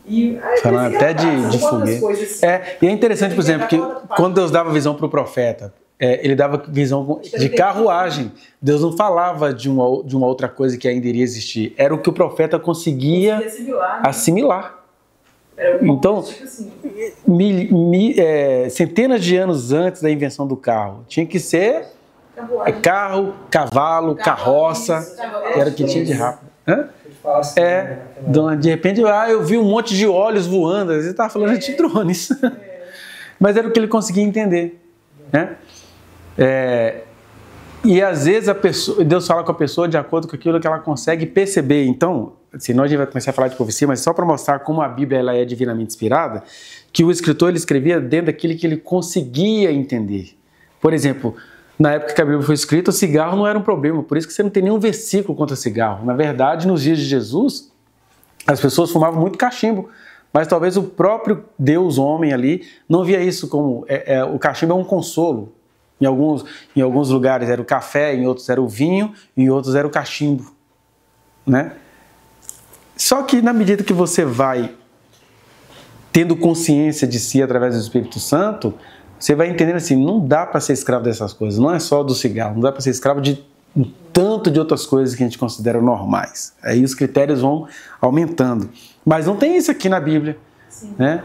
E falando até de foguete. Assim. E é interessante, por exemplo, que quando Deus dava visão para o profeta, ele dava visão de carruagem. Deus não falava de uma outra coisa que ainda iria existir. Era o que o profeta conseguia assimilar. Então, centenas de anos antes da invenção do carro, tinha que ser carro, cavalo, carroça, que era o que tinha de rápido. De repente, eu vi um monte de olhos voando, ele estava falando de drones. Mas era o que ele conseguia entender, né? E às vezes Deus fala com a pessoa de acordo com aquilo que ela consegue perceber. Então, senão a gente vai começar a falar de profecia, mas só para mostrar como a Bíblia ela é divinamente inspirada, que o escritor ele escrevia dentro daquilo que ele conseguia entender. Por exemplo, na época que a Bíblia foi escrita, o cigarro não era um problema, por isso que você não tem nenhum versículo contra cigarro. Na verdade, nos dias de Jesus, as pessoas fumavam muito cachimbo, mas talvez o próprio Deus homem ali não via isso como... o cachimbo é um consolo. Em alguns lugares era o café, em outros era o vinho, em outros era o cachimbo, né? Só que na medida que você vai tendo consciência de si através do Espírito Santo, você vai entendendo assim, não dá para ser escravo dessas coisas, não é só do cigarro, não dá para ser escravo de um tanto de outras coisas que a gente considera normais. Aí os critérios vão aumentando. Mas não tem isso aqui na Bíblia, né?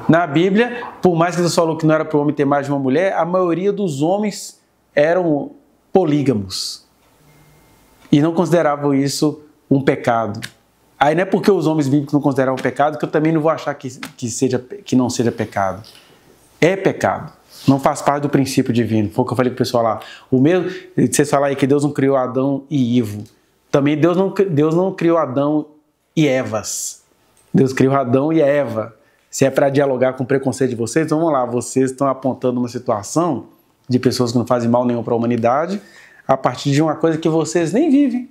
Na Bíblia, por mais que Deus falou que não era para o homem ter mais de uma mulher, a maioria dos homens eram polígamos e não consideravam isso um pecado. Aí não é porque os homens bíblicos não consideravam pecado que eu também não vou achar que não seja pecado. É pecado. Não faz parte do princípio divino. Foi o que eu falei para o pessoal lá. O mesmo, vocês falaram aí que Deus não criou Adão e Ivo. Também Deus não criou Adão e Evas. Deus criou Adão e Eva. Se é para dialogar com o preconceito de vocês, então vamos lá, vocês estão apontando uma situação de pessoas que não fazem mal nenhum para a humanidade a partir de uma coisa que vocês nem vivem.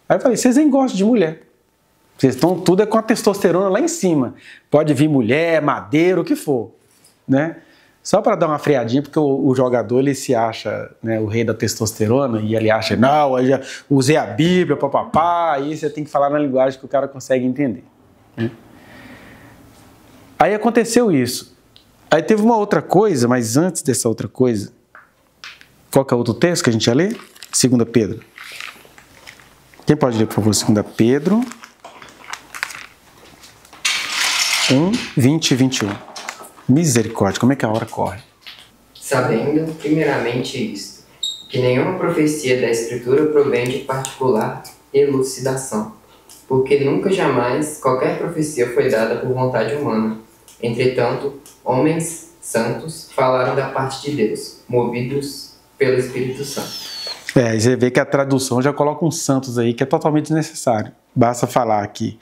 Aí eu falei, vocês nem gostam de mulher. Vocês estão tudo com a testosterona lá em cima. Pode vir mulher, madeira, o que for, né? Só para dar uma freadinha, porque o jogador ele se acha, né, o rei da testosterona e ele acha, não, eu já usei a Bíblia, papapá, aí você tem que falar na linguagem que o cara consegue entender. né? Aí aconteceu isso. Aí teve uma outra coisa, mas antes dessa outra coisa, qual que é o outro texto que a gente ia ler? 2 Pedro. Quem pode ler, por favor, 2 Pedro 1, 20 e 21. Misericórdia, como é que a hora corre? Sabendo, primeiramente, isto, que nenhuma profecia da Escritura provém de particular elucidação, porque nunca jamais qualquer profecia foi dada por vontade humana. Entretanto, homens santos falaram da parte de Deus, movidos pelo Espírito Santo. Você vê que a tradução já coloca uns santos aí, que é totalmente desnecessário. Basta falar aqui.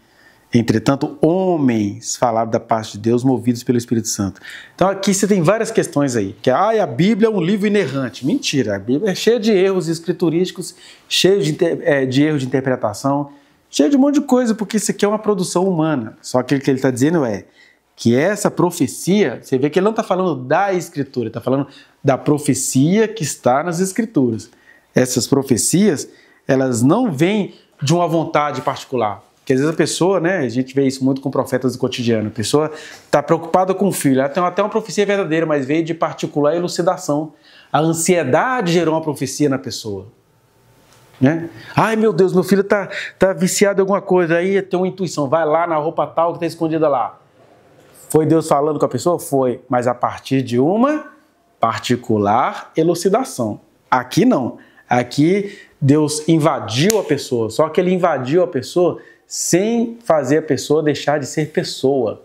Entretanto, homens falaram da parte de Deus, movidos pelo Espírito Santo. Então aqui você tem várias questões aí. Que a Bíblia é um livro inerrante. Mentira, a Bíblia é cheia de erros escriturísticos, cheia de erros de interpretação, cheia de um monte de coisa, porque isso aqui é uma produção humana. Só que o que ele está dizendo é que essa profecia, você vê que ele não está falando da Escritura, está falando da profecia que está nas Escrituras. Essas profecias, elas não vêm de uma vontade particular. Porque às vezes a pessoa, né, a gente vê isso muito com profetas do cotidiano, a pessoa está preocupada com o filho, ela tem até uma profecia verdadeira, mas veio de particular elucidação. A ansiedade gerou uma profecia na pessoa. Né? Ai meu Deus, meu filho tá viciado em alguma coisa, aí tem uma intuição, vai lá na roupa tal que está escondida lá. Foi Deus falando com a pessoa? Foi, mas a partir de uma particular elucidação. Aqui não. Aqui Deus invadiu a pessoa, só que ele invadiu a pessoa sem fazer a pessoa deixar de ser pessoa.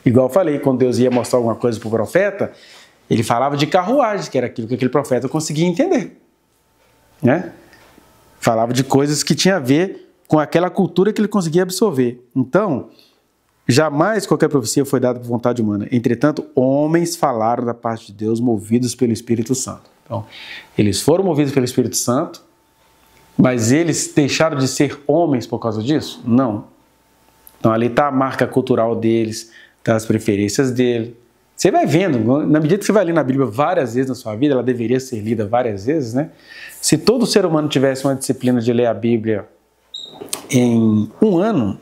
Igual eu falei, quando Deus ia mostrar alguma coisa para o profeta, ele falava de carruagens, que era aquilo que aquele profeta conseguia entender. Né? Falava de coisas que tinha a ver com aquela cultura que ele conseguia absorver. Então, jamais qualquer profecia foi dada por vontade humana. Entretanto, homens falaram da parte de Deus movidos pelo Espírito Santo. Então, eles foram movidos pelo Espírito Santo, mas eles deixaram de ser homens por causa disso? Não. Então, ali está a marca cultural deles, está as preferências dele. Você vai vendo, na medida que você vai ler na Bíblia várias vezes na sua vida, ela deveria ser lida várias vezes, né? Se todo ser humano tivesse uma disciplina de ler a Bíblia em 1 ano,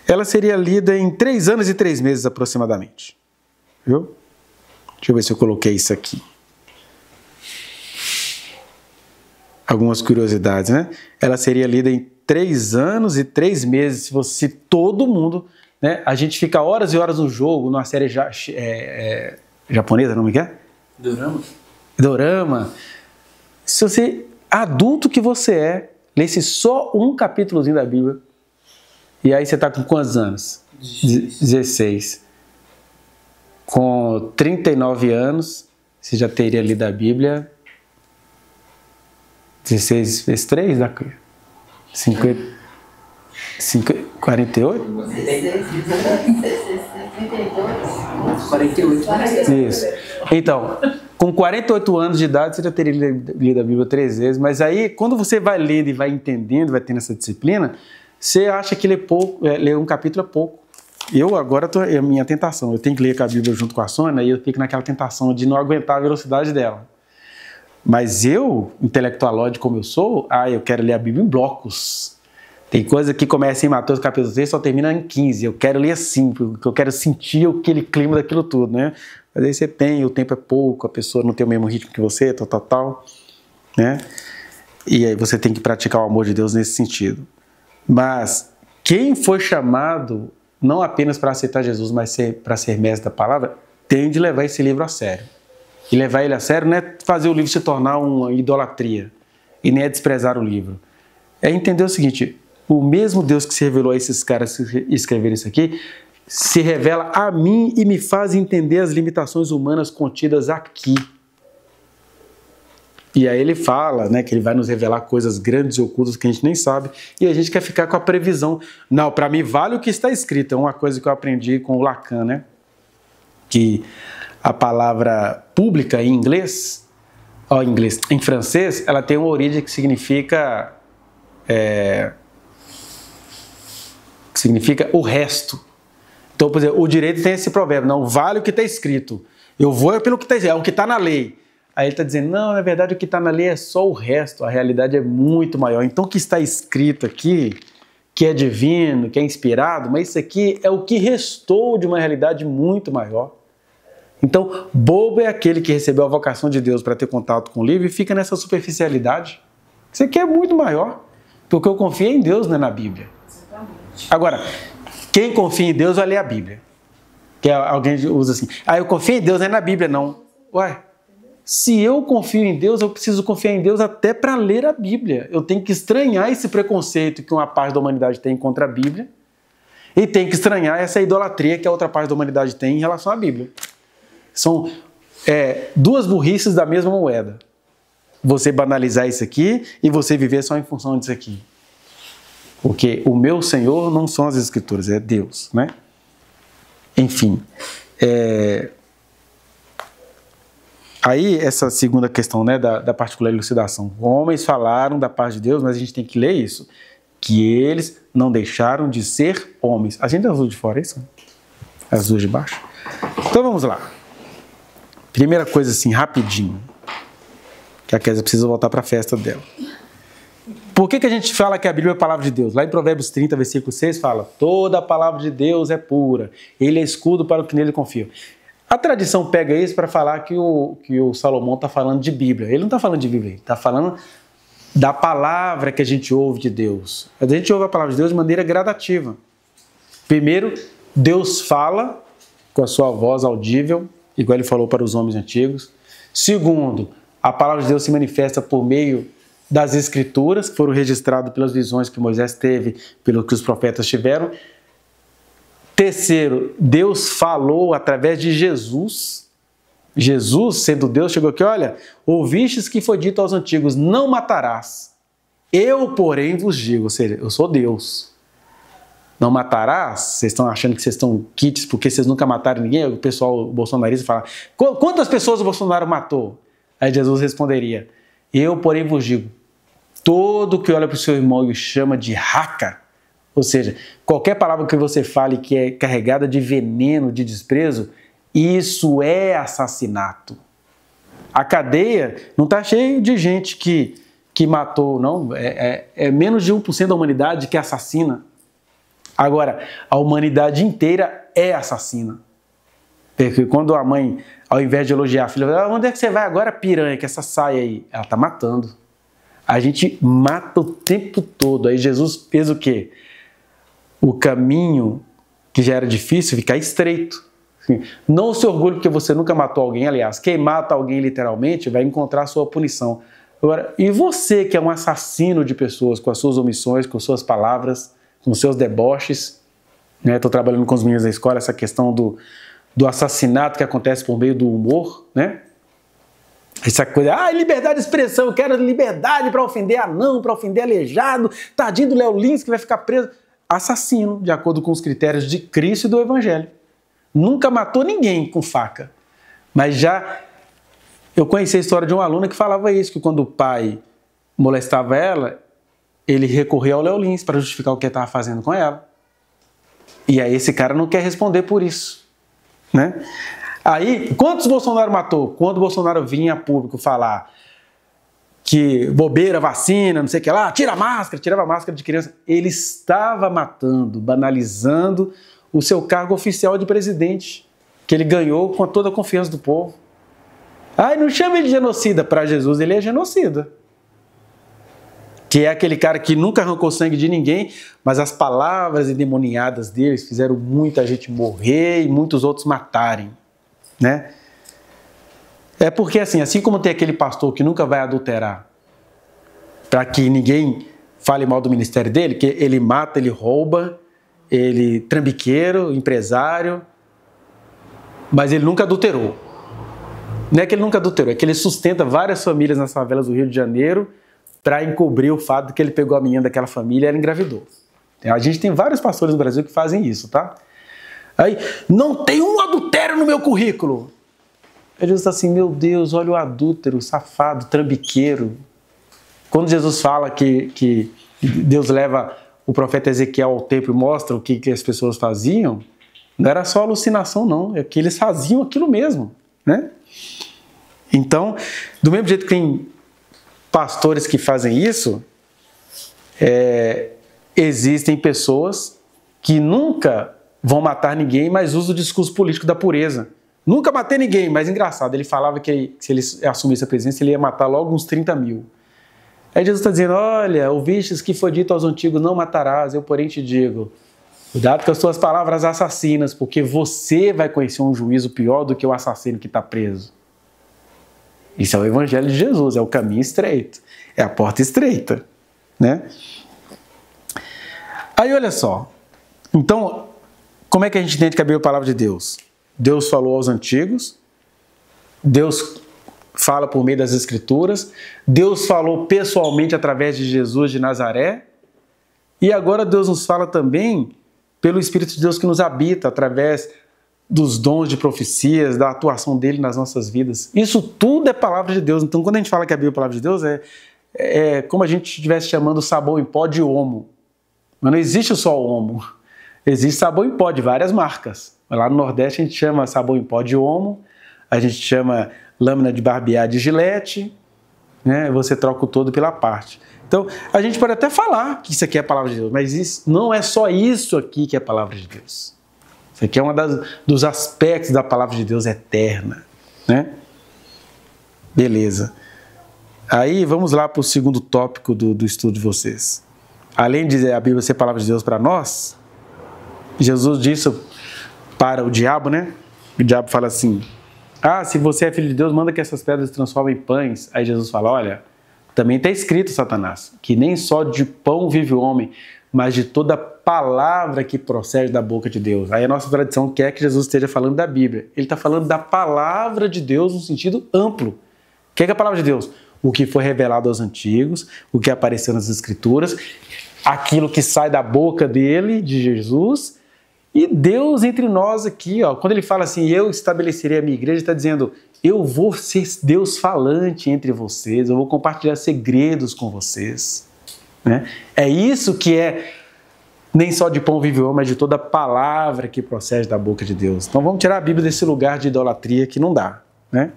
ela seria lida em 3 anos e 3 meses aproximadamente. Viu? Deixa eu ver se eu coloquei isso aqui. Algumas curiosidades, né? Ela seria lida em 3 anos e 3 meses, se todo mundo, né? A gente fica horas e horas no jogo, numa série japonesa, não me quer? Dorama. Se você, adulto que você é, lesse só um capítulozinho da Bíblia, e aí você está com quantos anos? 16. Com 39 anos, você já teria lido a Bíblia. 16 vezes 3 dá 48? 48. Isso. Então, com 48 anos de idade, você já teria lido a Bíblia 3 vezes, mas aí, quando você vai lendo e vai entendendo, vai tendo essa disciplina, você acha que ler um capítulo é pouco. Eu agora, é a minha tentação, eu tenho que ler a Bíblia junto com a Sônia, e eu fico naquela tentação de não aguentar a velocidade dela. Mas eu, intelectualóide como eu sou, eu quero ler a Bíblia em blocos. Tem coisa que começa em Mateus capítulo 3 e só termina em 15. Eu quero ler assim, porque eu quero sentir aquele clima daquilo tudo, né? Mas aí você tem, o tempo é pouco, a pessoa não tem o mesmo ritmo que você, tal, né? E aí você tem que praticar o amor de Deus nesse sentido. Mas quem foi chamado não apenas para aceitar Jesus, mas para ser mestre da palavra, tem de levar esse livro a sério. E levar ele a sério não é fazer o livro se tornar uma idolatria, e nem é desprezar o livro. É entender o seguinte, o mesmo Deus que se revelou a esses caras que escreveram isso aqui, se revela a mim e me faz entender as limitações humanas contidas aqui. E aí ele fala, né, que ele vai nos revelar coisas grandes e ocultas que a gente nem sabe, e a gente quer ficar com a previsão. Não, para mim vale o que está escrito. É uma coisa que eu aprendi com o Lacan, né? Que a palavra pública em inglês, em francês, ela tem uma origem que significa o resto. Então, por exemplo, o direito tem esse provérbio, não vale o que está escrito. Eu vou pelo que está escrito, é o que está na lei. Aí ele está dizendo, não, na verdade o que está na lei é só o resto, a realidade é muito maior. Então o que está escrito aqui que é divino, que é inspirado, mas isso aqui é o que restou de uma realidade muito maior. Então, bobo é aquele que recebeu a vocação de Deus para ter contato com o livro e fica nessa superficialidade. Isso aqui é muito maior, porque eu confio em Deus, não é na Bíblia. Exatamente. Agora, quem confia em Deus vai ler a Bíblia. Que alguém usa assim, eu confio em Deus, não é na Bíblia, não. Ué, se eu confio em Deus, eu preciso confiar em Deus até para ler a Bíblia. Eu tenho que estranhar esse preconceito que uma parte da humanidade tem contra a Bíblia e tenho que estranhar essa idolatria que a outra parte da humanidade tem em relação à Bíblia. São duas burrices da mesma moeda. Você banalizar isso aqui e você viver só em função disso aqui. Porque o meu Senhor não são as Escrituras, é Deus, né? Enfim, aí essa segunda questão, né, da particular elucidação. Homens falaram da parte de Deus, mas a gente tem que ler isso. Que eles não deixaram de ser homens. A gente é azul de fora, é isso? Azul de baixo. Então vamos lá. Primeira coisa assim, rapidinho. Que a Kézia precisa voltar para a festa dela. Por que a gente fala que a Bíblia é a palavra de Deus? Lá em Provérbios 30, versículo 6, fala: toda a palavra de Deus é pura, ele é escudo para o que nele confia. A tradição pega isso para falar que o Salomão está falando de Bíblia. Ele não está falando de Bíblia, ele está falando da palavra que a gente ouve de Deus. A gente ouve a palavra de Deus de maneira gradativa. Primeiro, Deus fala com a sua voz audível, igual ele falou para os homens antigos. Segundo, a palavra de Deus se manifesta por meio das Escrituras, que foram registradas pelas visões que Moisés teve, pelo que os profetas tiveram. Terceiro, Deus falou através de Jesus. Jesus, sendo Deus, chegou aqui, olha, ouvistes que foi dito aos antigos, não matarás. Eu, porém, vos digo, ou seja, eu sou Deus. Não matarás? Vocês estão achando que vocês estão quites porque vocês nunca mataram ninguém? O pessoal bolsonarista fala, quantas pessoas o Bolsonaro matou? Aí Jesus responderia, eu, porém, vos digo, todo que olha para o seu irmão e o chama de raca, ou seja, qualquer palavra que você fale que é carregada de veneno, de desprezo, isso é assassinato. A cadeia não está cheia de gente que matou, não. É menos de 1% da humanidade que assassina. Agora, a humanidade inteira é assassina. Porque quando a mãe, ao invés de elogiar a filha, fala, onde é que você vai agora, piranha, que essa saia aí? Ela está matando. A gente mata o tempo todo. Aí Jesus fez o quê? O caminho que já era difícil ficar estreito. Não se orgulhe porque você nunca matou alguém. Aliás, quem mata alguém literalmente vai encontrar a sua punição. Agora, e você que é um assassino de pessoas com as suas omissões, com suas palavras, com os seus deboches, né? Estou trabalhando com os meninos da escola essa questão do assassinato que acontece por meio do humor, né? Essa coisa, liberdade de expressão, eu quero liberdade para ofender anão, para ofender aleijado, tadinho do Léo Lins que vai ficar preso. Assassino, de acordo com os critérios de Cristo e do Evangelho. Nunca matou ninguém com faca. Mas eu conheci a história de uma aluna que falava isso, que quando o pai molestava ela, ele recorria ao Léo Lins para justificar o que ele estava fazendo com ela. E aí esse cara não quer responder por isso, né? Aí, quantos Bolsonaro matou? Quando o Bolsonaro vinha a público falar que bobeira, vacina, não sei o que lá, tira a máscara, tirava a máscara de criança, ele estava matando, banalizando o seu cargo oficial de presidente, que ele ganhou com toda a confiança do povo. Não chama ele de genocida. Para Jesus, ele é genocida. Que é aquele cara que nunca arrancou sangue de ninguém, mas as palavras endemoniadas deles fizeram muita gente morrer e muitos outros matarem, né? É porque assim como tem aquele pastor que nunca vai adulterar, para que ninguém fale mal do ministério dele, que ele mata, ele rouba, ele trambiqueiro, empresário, mas ele nunca adulterou. Não é que ele nunca adulterou, é que ele sustenta várias famílias nas favelas do Rio de Janeiro para encobrir o fato de que ele pegou a menina daquela família e ela engravidou. A gente tem vários pastores no Brasil que fazem isso, tá? Aí, não tem um adultério no meu currículo. Jesus está assim, meu Deus, olha o adúltero, safado, trambiqueiro. Quando Jesus fala que Deus leva o profeta Ezequiel ao templo e mostra o que as pessoas faziam, não era só alucinação não, é que eles faziam aquilo mesmo, né? Então, do mesmo jeito que tem pastores que fazem isso, existem pessoas que nunca vão matar ninguém, mas usam o discurso político da pureza. Nunca matei ninguém, mas engraçado, ele falava que se ele assumisse a presidência, ele ia matar logo uns 30 mil. Aí Jesus está dizendo, olha, ouvistes que foi dito aos antigos, não matarás, eu porém te digo, cuidado com as tuas palavras assassinas, porque você vai conhecer um juízo pior do que o assassino que está preso. Isso é o evangelho de Jesus, é o caminho estreito, é a porta estreita, né? Aí olha só, então, como é que a gente entende que a Bíblia é a palavra de Deus? Deus falou aos antigos, Deus fala por meio das Escrituras, Deus falou pessoalmente através de Jesus de Nazaré, e agora Deus nos fala também pelo Espírito de Deus que nos habita, através dos dons de profecias, da atuação dele nas nossas vidas. Isso tudo é palavra de Deus. Então, quando a gente fala que a Bíblia é a palavra de Deus, é como a gente estivesse chamando sabão em pó de homo. Mas não existe só o homo. Existe sabão em pó de várias marcas. Lá no Nordeste a gente chama sabão em pó de homo, a gente chama lâmina de barbear de Gillette, né? Você troca o todo pela parte. Então, a gente pode até falar que isso aqui é a palavra de Deus, mas isso, não é só isso aqui que é a palavra de Deus. Isso aqui é um dos aspectos da palavra de Deus eterna, né? Beleza. Aí, vamos lá para o segundo tópico do estudo de vocês. Além de a Bíblia ser a palavra de Deus para nós, Jesus disse para o diabo, né? O diabo fala assim, se você é filho de Deus, manda que essas pedras se transformem em pães. Aí Jesus fala, olha, também está escrito, Satanás, que nem só de pão vive o homem, mas de toda palavra que procede da boca de Deus. Aí a nossa tradição quer que Jesus esteja falando da Bíblia. Ele está falando da palavra de Deus no sentido amplo. O que é a palavra de Deus? O que foi revelado aos antigos, o que apareceu nas Escrituras, aquilo que sai da boca dele, de Jesus, e Deus entre nós aqui, ó, quando ele fala assim, eu estabelecerei a minha igreja, ele está dizendo, eu vou ser Deus falante entre vocês, eu vou compartilhar segredos com vocês. Né? É isso que é, nem só de pão vive o homem, mas de toda palavra que procede da boca de Deus. Então vamos tirar a Bíblia desse lugar de idolatria que não dá. Né?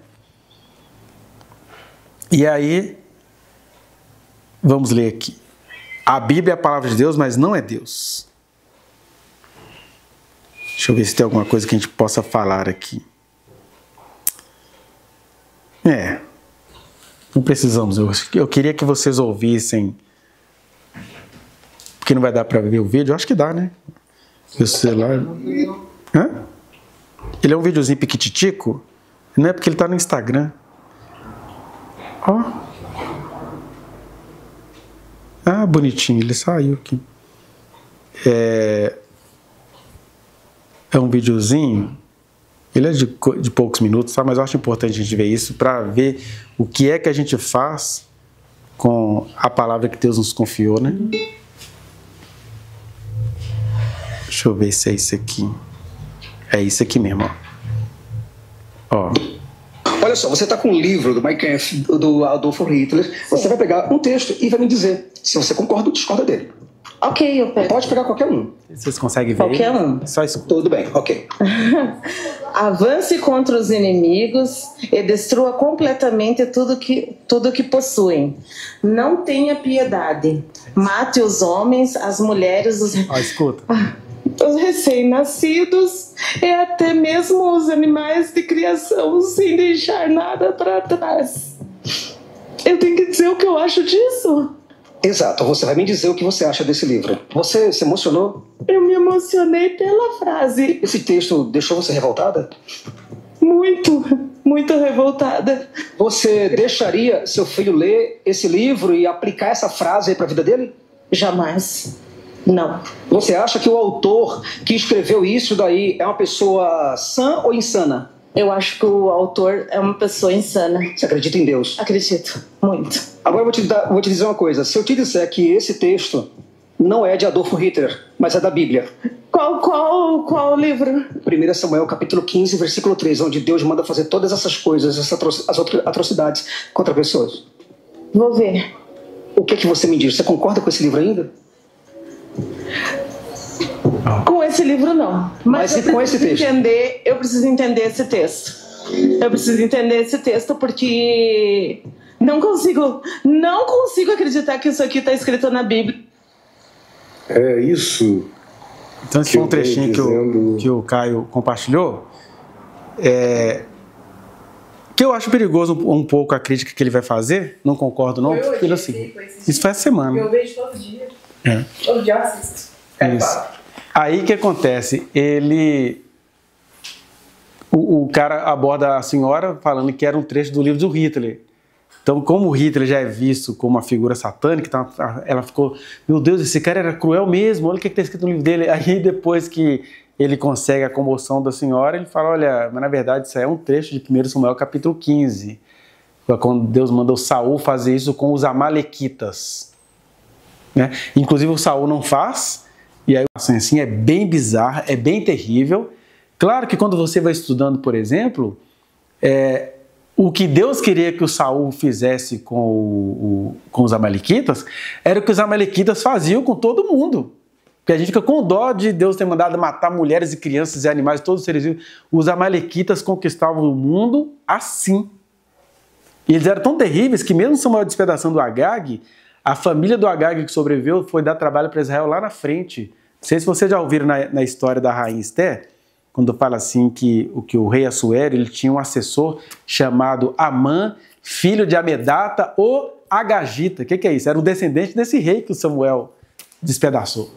E aí, vamos ler aqui. A Bíblia é a palavra de Deus, mas não é Deus. Deixa eu ver se tem alguma coisa que a gente possa falar aqui. Não precisamos. Eu queria que vocês ouvissem. Porque não vai dar para ver o vídeo? Eu acho que dá, né? Meu celular. Ele é um videozinho piquititico? Não é porque ele está no Instagram. Bonitinho, ele saiu aqui. É um videozinho, ele é de poucos minutos, tá? Mas eu acho importante a gente ver isso para ver o que é que a gente faz com a palavra que Deus nos confiou, né? Deixa eu ver se é isso aqui. É isso aqui mesmo, ó. Olha só, você está com um livro do Mein Kampf, do Adolf Hitler, você vai pegar um texto e vai me dizer se você concorda ou discorda dele. Ok, eu pego. Pode pegar qualquer um. Vocês conseguem ver? Qualquer um. Só escuta. Tudo bem, ok. Avance contra os inimigos e destrua completamente tudo que possuem. Não tenha piedade. Mate os homens, as mulheres, os recém-nascidos e até mesmo os animais de criação, sem deixar nada para trás. Eu tenho que dizer o que eu acho disso? Exato, você vai me dizer o que você acha desse livro. Você se emocionou? Eu me emocionei pela frase. Esse texto deixou você revoltada? Muito revoltada. Você deixaria seu filho ler esse livro e aplicar essa frase para a vida dele? Jamais. Não. Você acha que o autor que escreveu isso daí é uma pessoa sã ou insana? Eu acho que o autor é uma pessoa insana. Você acredita em Deus? Acredito, muito. Agora eu vou te dizer uma coisa. Se eu te disser que esse texto não é de Adolf Hitler, mas é da Bíblia. Qual livro? 1 Samuel, capítulo 15, versículo 3, onde Deus manda fazer todas essas coisas, as atrocidades contra pessoas. Vou ver. O que você me diz? Você concorda com esse livro ainda? Com esse livro, não. Mas e com esse texto? Eu preciso entender esse texto. Eu preciso entender esse texto porque não consigo acreditar que isso aqui está escrito na Bíblia. É isso. Então, esse foi um trechinho que o Caio compartilhou. Que eu acho perigoso um pouco a crítica que ele vai fazer. Não concordo, não. Pelo seguinte, isso foi essa semana. Eu vejo todo dia. Todo dia eu assisto. Aí o que acontece? O cara aborda a senhora falando que era um trecho do livro do Hitler. Então, como o Hitler já é visto como uma figura satânica, ela ficou, meu Deus, esse cara era cruel mesmo, olha o que está escrito no livro dele. Aí depois que ele consegue a comoção da senhora, ele fala, olha, mas na verdade isso aí é um trecho de 1 Samuel capítulo 15, quando Deus mandou Saul fazer isso com os amalequitas. Né? Inclusive o Saul não faz, e aí assim, é bem bizarro, é bem terrível. Claro que quando você vai estudando, por exemplo, o que Deus queria que o Saul fizesse com os amalequitas era o que os amalequitas faziam com todo mundo. Porque a gente fica com dó de Deus ter mandado matar mulheres e crianças e animais, todos os seres vivos. Os amalequitas conquistavam o mundo assim. E eles eram tão terríveis que mesmo Samuel despedaçando o Agag, a família do Agag que sobreviveu foi dar trabalho para Israel lá na frente. Não sei se vocês já ouviram na história da rainha Esther, quando fala assim que o rei Assuero ele tinha um assessor chamado Amã, filho de Amedata ou Agagita. O que é isso? Era um descendente desse rei que o Samuel despedaçou.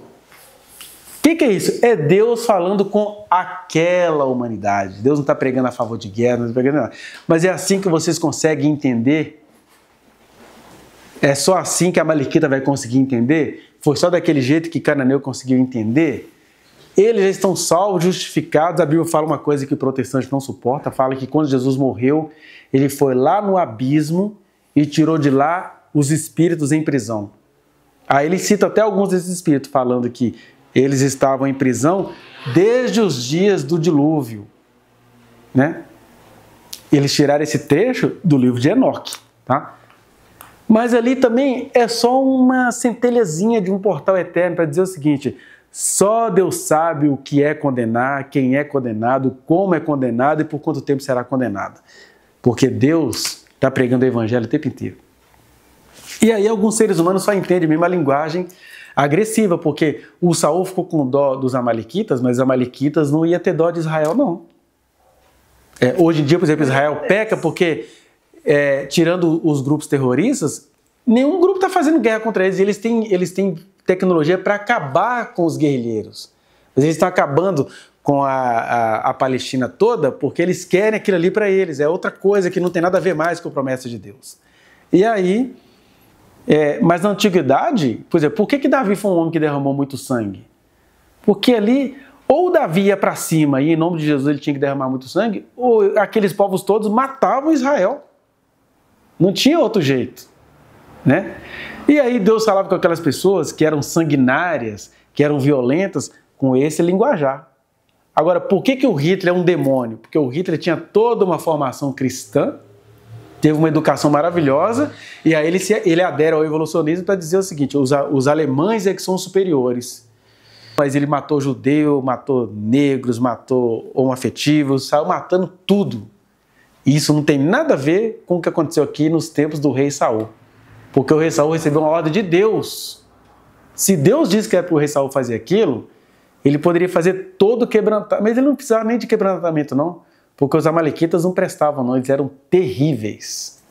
O que é isso? É Deus falando com aquela humanidade. Deus não está pregando a favor de guerra, não está pregando nada. Mas é assim que vocês conseguem entender. É só assim que a Amalequita vai conseguir entender? Foi só daquele jeito que Cananeu conseguiu entender? Eles já estão salvos, justificados. A Bíblia fala uma coisa que o protestante não suporta. Fala que quando Jesus morreu, ele foi lá no abismo e tirou de lá os espíritos em prisão. Aí ele cita até alguns desses espíritos, falando que eles estavam em prisão desde os dias do dilúvio. Né? Eles tiraram esse trecho do livro de Enoque. Tá? Mas ali também é só uma centelhazinha de um portal eterno para dizer o seguinte: só Deus sabe o que é condenar, quem é condenado, como é condenado e por quanto tempo será condenado. Porque Deus está pregando o evangelho o tempo inteiro. E aí alguns seres humanos só entendem mesmo a linguagem agressiva, porque o Saul ficou com dó dos amalequitas, mas os amalequitas não iam ter dó de Israel, não. Hoje em dia, por exemplo, Israel peca porque, tirando os grupos terroristas, nenhum grupo está fazendo guerra contra eles. Eles têm tecnologia para acabar com os guerrilheiros. Mas eles estão acabando com a Palestina toda porque eles querem aquilo ali para eles. É outra coisa que não tem nada a ver mais com a promessa de Deus. E aí, mas na antiguidade, por exemplo, por que Davi foi um homem que derramou muito sangue? Porque ali, ou Davi ia para cima e em nome de Jesus ele tinha que derramar muito sangue, ou aqueles povos todos matavam Israel. Não tinha outro jeito. Né? E aí Deus falava com aquelas pessoas que eram sanguinárias, que eram violentas, com esse linguajar. Agora, por que o Hitler é um demônio? Porque o Hitler tinha toda uma formação cristã, teve uma educação maravilhosa, e aí ele adere ao evolucionismo para dizer o seguinte: os alemães é que são superiores. Mas ele matou judeu, matou negros, matou homoafetivos, saiu matando tudo. E isso não tem nada a ver com o que aconteceu aqui nos tempos do rei Saul. Porque o rei Saul recebeu uma ordem de Deus. Se Deus disse que é para o rei Saul fazer aquilo, ele poderia fazer todo o quebrantamento. Mas ele não precisava nem de quebrantamento, não. Porque os amalequitas não prestavam, não. Eles eram terríveis.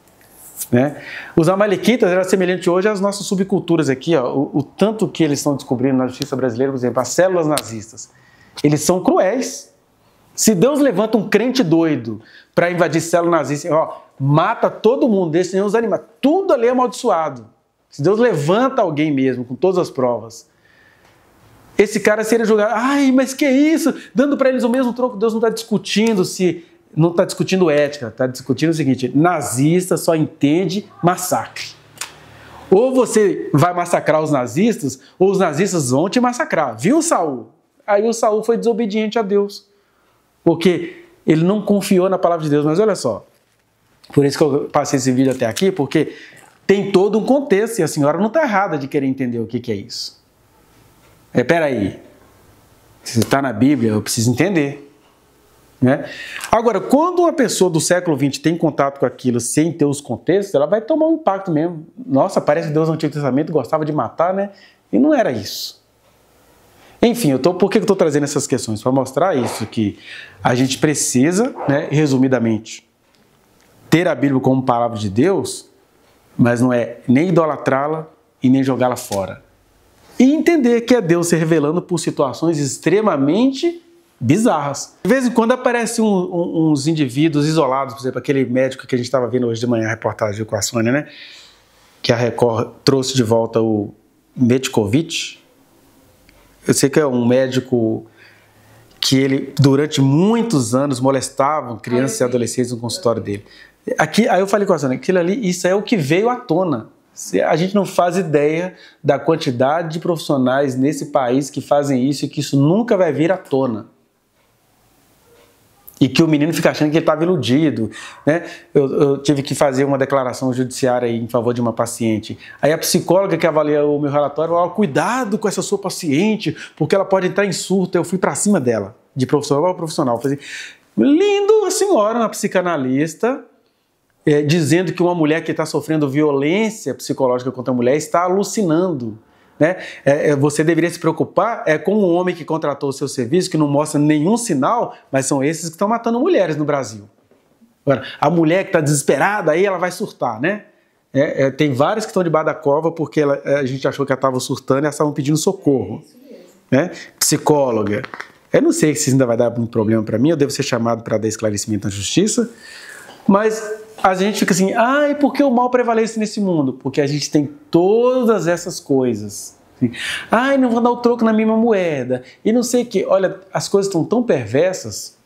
Né? Os amalequitas eram semelhantes hoje às nossas subculturas aqui. Ó, o tanto que eles estão descobrindo na justiça brasileira, por exemplo, as células nazistas. Eles são cruéis. Se Deus levanta um crente doido para invadir célula nazista, ó, mata todo mundo, deixa nem os animais, tudo ali é amaldiçoado. Se Deus levanta alguém mesmo, com todas as provas, esse cara seria julgado. Ai, mas que isso? Dando para eles o mesmo troco. Deus não está discutindo não está discutindo ética, está discutindo o seguinte: nazista só entende massacre. Ou você vai massacrar os nazistas, ou os nazistas vão te massacrar. Viu, Saul? Aí o Saul foi desobediente a Deus, porque ele não confiou na palavra de Deus. Mas olha só, por isso que eu passei esse vídeo até aqui, porque tem todo um contexto e a senhora não está errada de querer entender o que é isso. Peraí, se está na Bíblia, eu preciso entender. Né? Agora, quando uma pessoa do século XX tem contato com aquilo sem ter os contextos, ela vai tomar um impacto mesmo. Nossa, parece que Deus no Antigo Testamento gostava de matar, né? E não era isso. Enfim, por que eu estou trazendo essas questões? Para mostrar isso, que a gente precisa, né, resumidamente, ter a Bíblia como palavra de Deus, mas não é nem idolatrá-la e nem jogá-la fora. E entender que é Deus se revelando por situações extremamente bizarras. De vez em quando aparecem uns indivíduos isolados, por exemplo, aquele médico que a gente estava vendo hoje de manhã, a reportagem com a Sônia, né? Que a Record trouxe de volta o Medkovic. Eu sei que é um médico que ele, durante muitos anos, molestava crianças e adolescentes no consultório dele. Aí eu falei com a Sônia, aquilo ali, isso é o que veio à tona. A gente não faz ideia da quantidade de profissionais nesse país que fazem isso e que isso nunca vai vir à tona. E que o menino fica achando que ele estava iludido, né? Eu tive que fazer uma declaração judiciária aí em favor de uma paciente. Aí a psicóloga que avalia o meu relatório falou, cuidado com essa sua paciente, porque ela pode entrar em surto. Eu fui para cima dela, de profissional a profissional. Falei, lindo a senhora, uma psicanalista, dizendo que uma mulher que está sofrendo violência psicológica contra a mulher está alucinando. Né? Você deveria se preocupar com um homem que contratou o seu serviço, que não mostra nenhum sinal, mas são esses que estão matando mulheres no Brasil. Agora, a mulher que está desesperada, aí ela vai surtar, né? Tem várias que estão debaixo da cova porque a gente achou que ela estava surtando e elas estavam pedindo socorro. Né? Psicóloga. Eu não sei se isso ainda vai dar muito problema para mim, eu devo ser chamado para dar esclarecimento na justiça, mas a gente fica assim, e por que o mal prevalece nesse mundo? Porque a gente tem todas essas coisas. Não vou dar o troco na mesma moeda. E não sei o que. Olha, as coisas estão tão perversas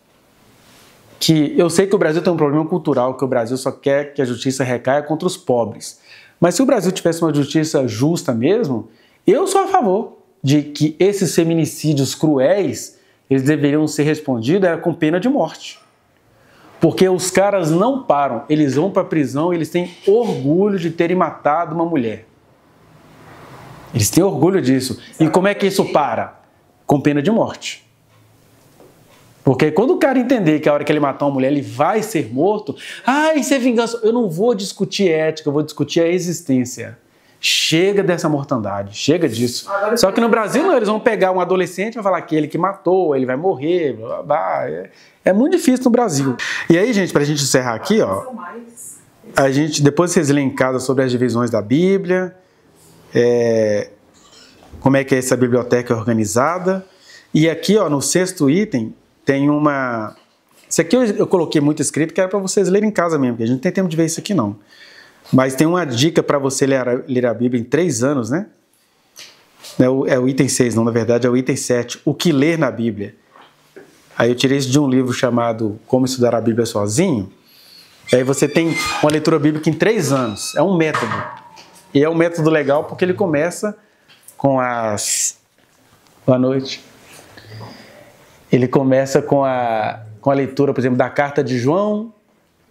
que eu sei que o Brasil tem um problema cultural, que o Brasil só quer que a justiça recaia contra os pobres. Mas se o Brasil tivesse uma justiça justa mesmo, eu sou a favor de que esses feminicídios cruéis, eles deveriam ser respondidos com pena de morte. Porque os caras não param, eles vão para a prisão, eles têm orgulho de terem matado uma mulher. Eles têm orgulho disso. E como é que isso para? Com pena de morte. Porque quando o cara entender que a hora que ele matar uma mulher, ele vai ser morto, isso é vingança. Eu não vou discutir ética, eu vou discutir a existência. Chega dessa mortandade, chega disso. Só que no Brasil não, eles vão pegar um adolescente e vão falar que ele que matou, ele vai morrer, blá, blá, blá. É muito difícil no Brasil. E aí, gente, para a gente encerrar aqui, a gente, depois vocês leem em casa sobre as divisões da Bíblia, como é que essa biblioteca é organizada. E aqui, no 6º item, tem uma... Isso aqui eu coloquei muito escrito, que era para vocês lerem em casa mesmo, porque a gente não tem tempo de ver isso aqui, não. Mas tem uma dica para você ler a Bíblia em 3 anos, né? É o item 6, não, na verdade é o item 7. O que ler na Bíblia? Aí eu tirei isso de um livro chamado Como Estudar a Bíblia Sozinho. Aí você tem uma leitura bíblica em 3 anos. É um método. E é um método legal porque ele começa com as... Boa noite. Ele começa com a leitura, por exemplo, da carta de João,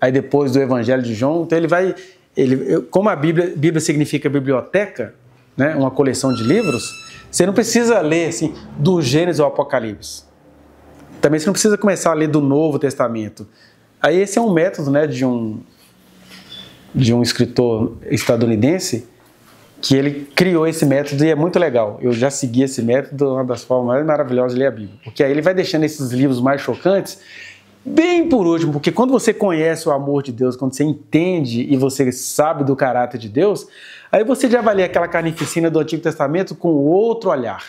aí depois do Evangelho de João. Então ele vai... como a Bíblia significa biblioteca, né, uma coleção de livros, você não precisa ler assim, do Gênesis ao Apocalipse. Também você não precisa começar a ler do Novo Testamento. Aí esse é um método, né, de um escritor estadunidense que ele criou esse método e é muito legal. Eu já segui esse método, uma das formas mais maravilhosas de ler a Bíblia. Porque aí ele vai deixando esses livros mais chocantes bem por último, porque quando você conhece o amor de Deus, quando você entende e você sabe do caráter de Deus, aí você já vai ler aquela carnificina do Antigo Testamento com outro olhar.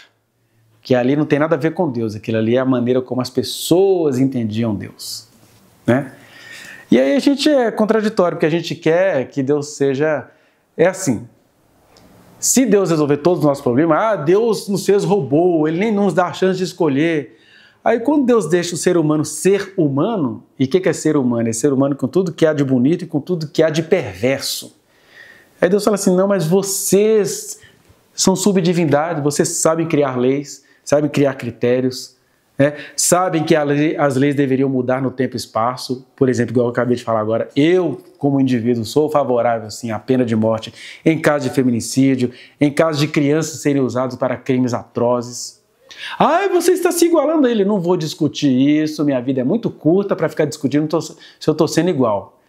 Que ali não tem nada a ver com Deus, aquilo ali é a maneira como as pessoas entendiam Deus. Né? E aí a gente é contraditório, porque a gente quer que Deus seja... É assim, se Deus resolver todos os nossos problemas, Deus nos fez robô, Ele nem nos dá a chance de escolher. Aí quando Deus deixa o ser humano ser humano, e o que é ser humano? É ser humano com tudo que há de bonito e com tudo que há de perverso. Aí Deus fala assim, não, mas vocês são subdivindade, vocês sabem criar leis, sabem criar critérios, né? Sabem que as leis deveriam mudar no tempo e espaço. Por exemplo, igual eu acabei de falar agora, eu, como indivíduo, sou favorável assim, à pena de morte em caso de feminicídio, em caso de crianças serem usadas para crimes atrozes. Você está se igualando a ele. Não vou discutir isso, minha vida é muito curta para ficar discutindo se eu estou sendo igual.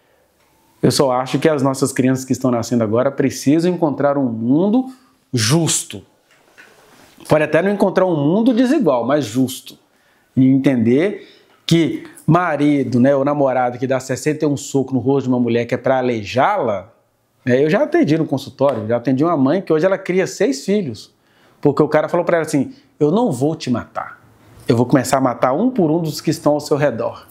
Eu só acho que as nossas crianças que estão nascendo agora precisam encontrar um mundo justo. Pode até não encontrar um mundo desigual, mas justo. E entender que marido, né, ou namorado que dá 61 socos no rosto de uma mulher que é para aleijá-la, eu já atendi no consultório, já atendi uma mãe que hoje ela cria 6 filhos, porque o cara falou para ela assim, eu não vou te matar, eu vou começar a matar um por um dos que estão ao seu redor.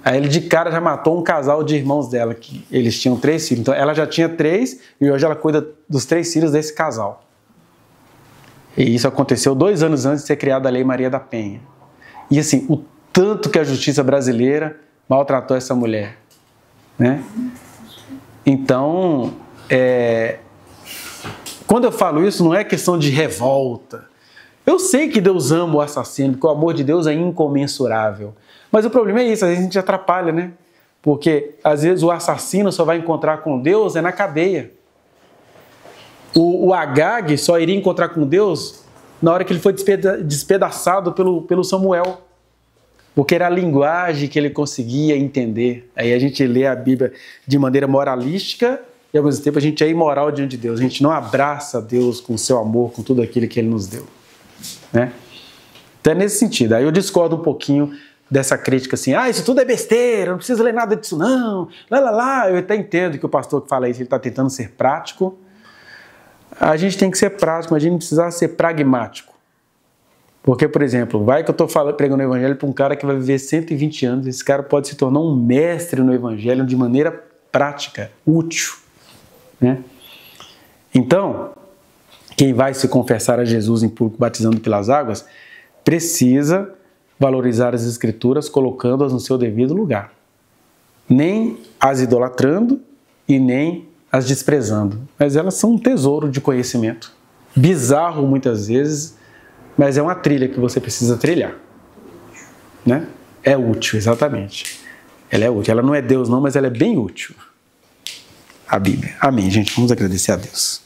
Aí ele de cara já matou um casal de irmãos dela, que eles tinham 3 filhos, então ela já tinha 3 e hoje ela cuida dos 3 filhos desse casal. E isso aconteceu 2 anos antes de ser criada a Lei Maria da Penha. E assim, o tanto que a justiça brasileira maltratou essa mulher, né? Então, quando eu falo isso, não é questão de revolta. Eu sei que Deus ama o assassino, porque o amor de Deus é incomensurável. Mas o problema é isso, às vezes a gente atrapalha, né? Porque às vezes o assassino só vai encontrar com Deus na cadeia. O Agag só iria encontrar com Deus na hora que ele foi despedaçado pelo Samuel. Porque era a linguagem que ele conseguia entender. Aí a gente lê a Bíblia de maneira moralística e ao mesmo tempo a gente é imoral diante de Deus. A gente não abraça Deus com o seu amor, com tudo aquilo que Ele nos deu, né? Então é nesse sentido. Aí eu discordo um pouquinho dessa crítica assim, isso tudo é besteira, não precisa ler nada disso não, Eu até entendo que o pastor que fala isso, ele está tentando ser prático. A gente tem que ser prático, mas a gente não precisa ser pragmático. Porque, por exemplo, vai que eu estou pregando o evangelho para um cara que vai viver 120 anos, esse cara pode se tornar um mestre no evangelho de maneira prática, útil, né? Então, quem vai se confessar a Jesus em público batizando pelas águas, precisa valorizar as escrituras colocando-as no seu devido lugar. Nem as idolatrando e nem as desprezando. Mas elas são um tesouro de conhecimento. Bizarro muitas vezes, mas é uma trilha que você precisa trilhar, né? É útil, exatamente. Ela é útil. Ela não é Deus não, mas ela é bem útil. A Bíblia. Amém, gente. Vamos agradecer a Deus.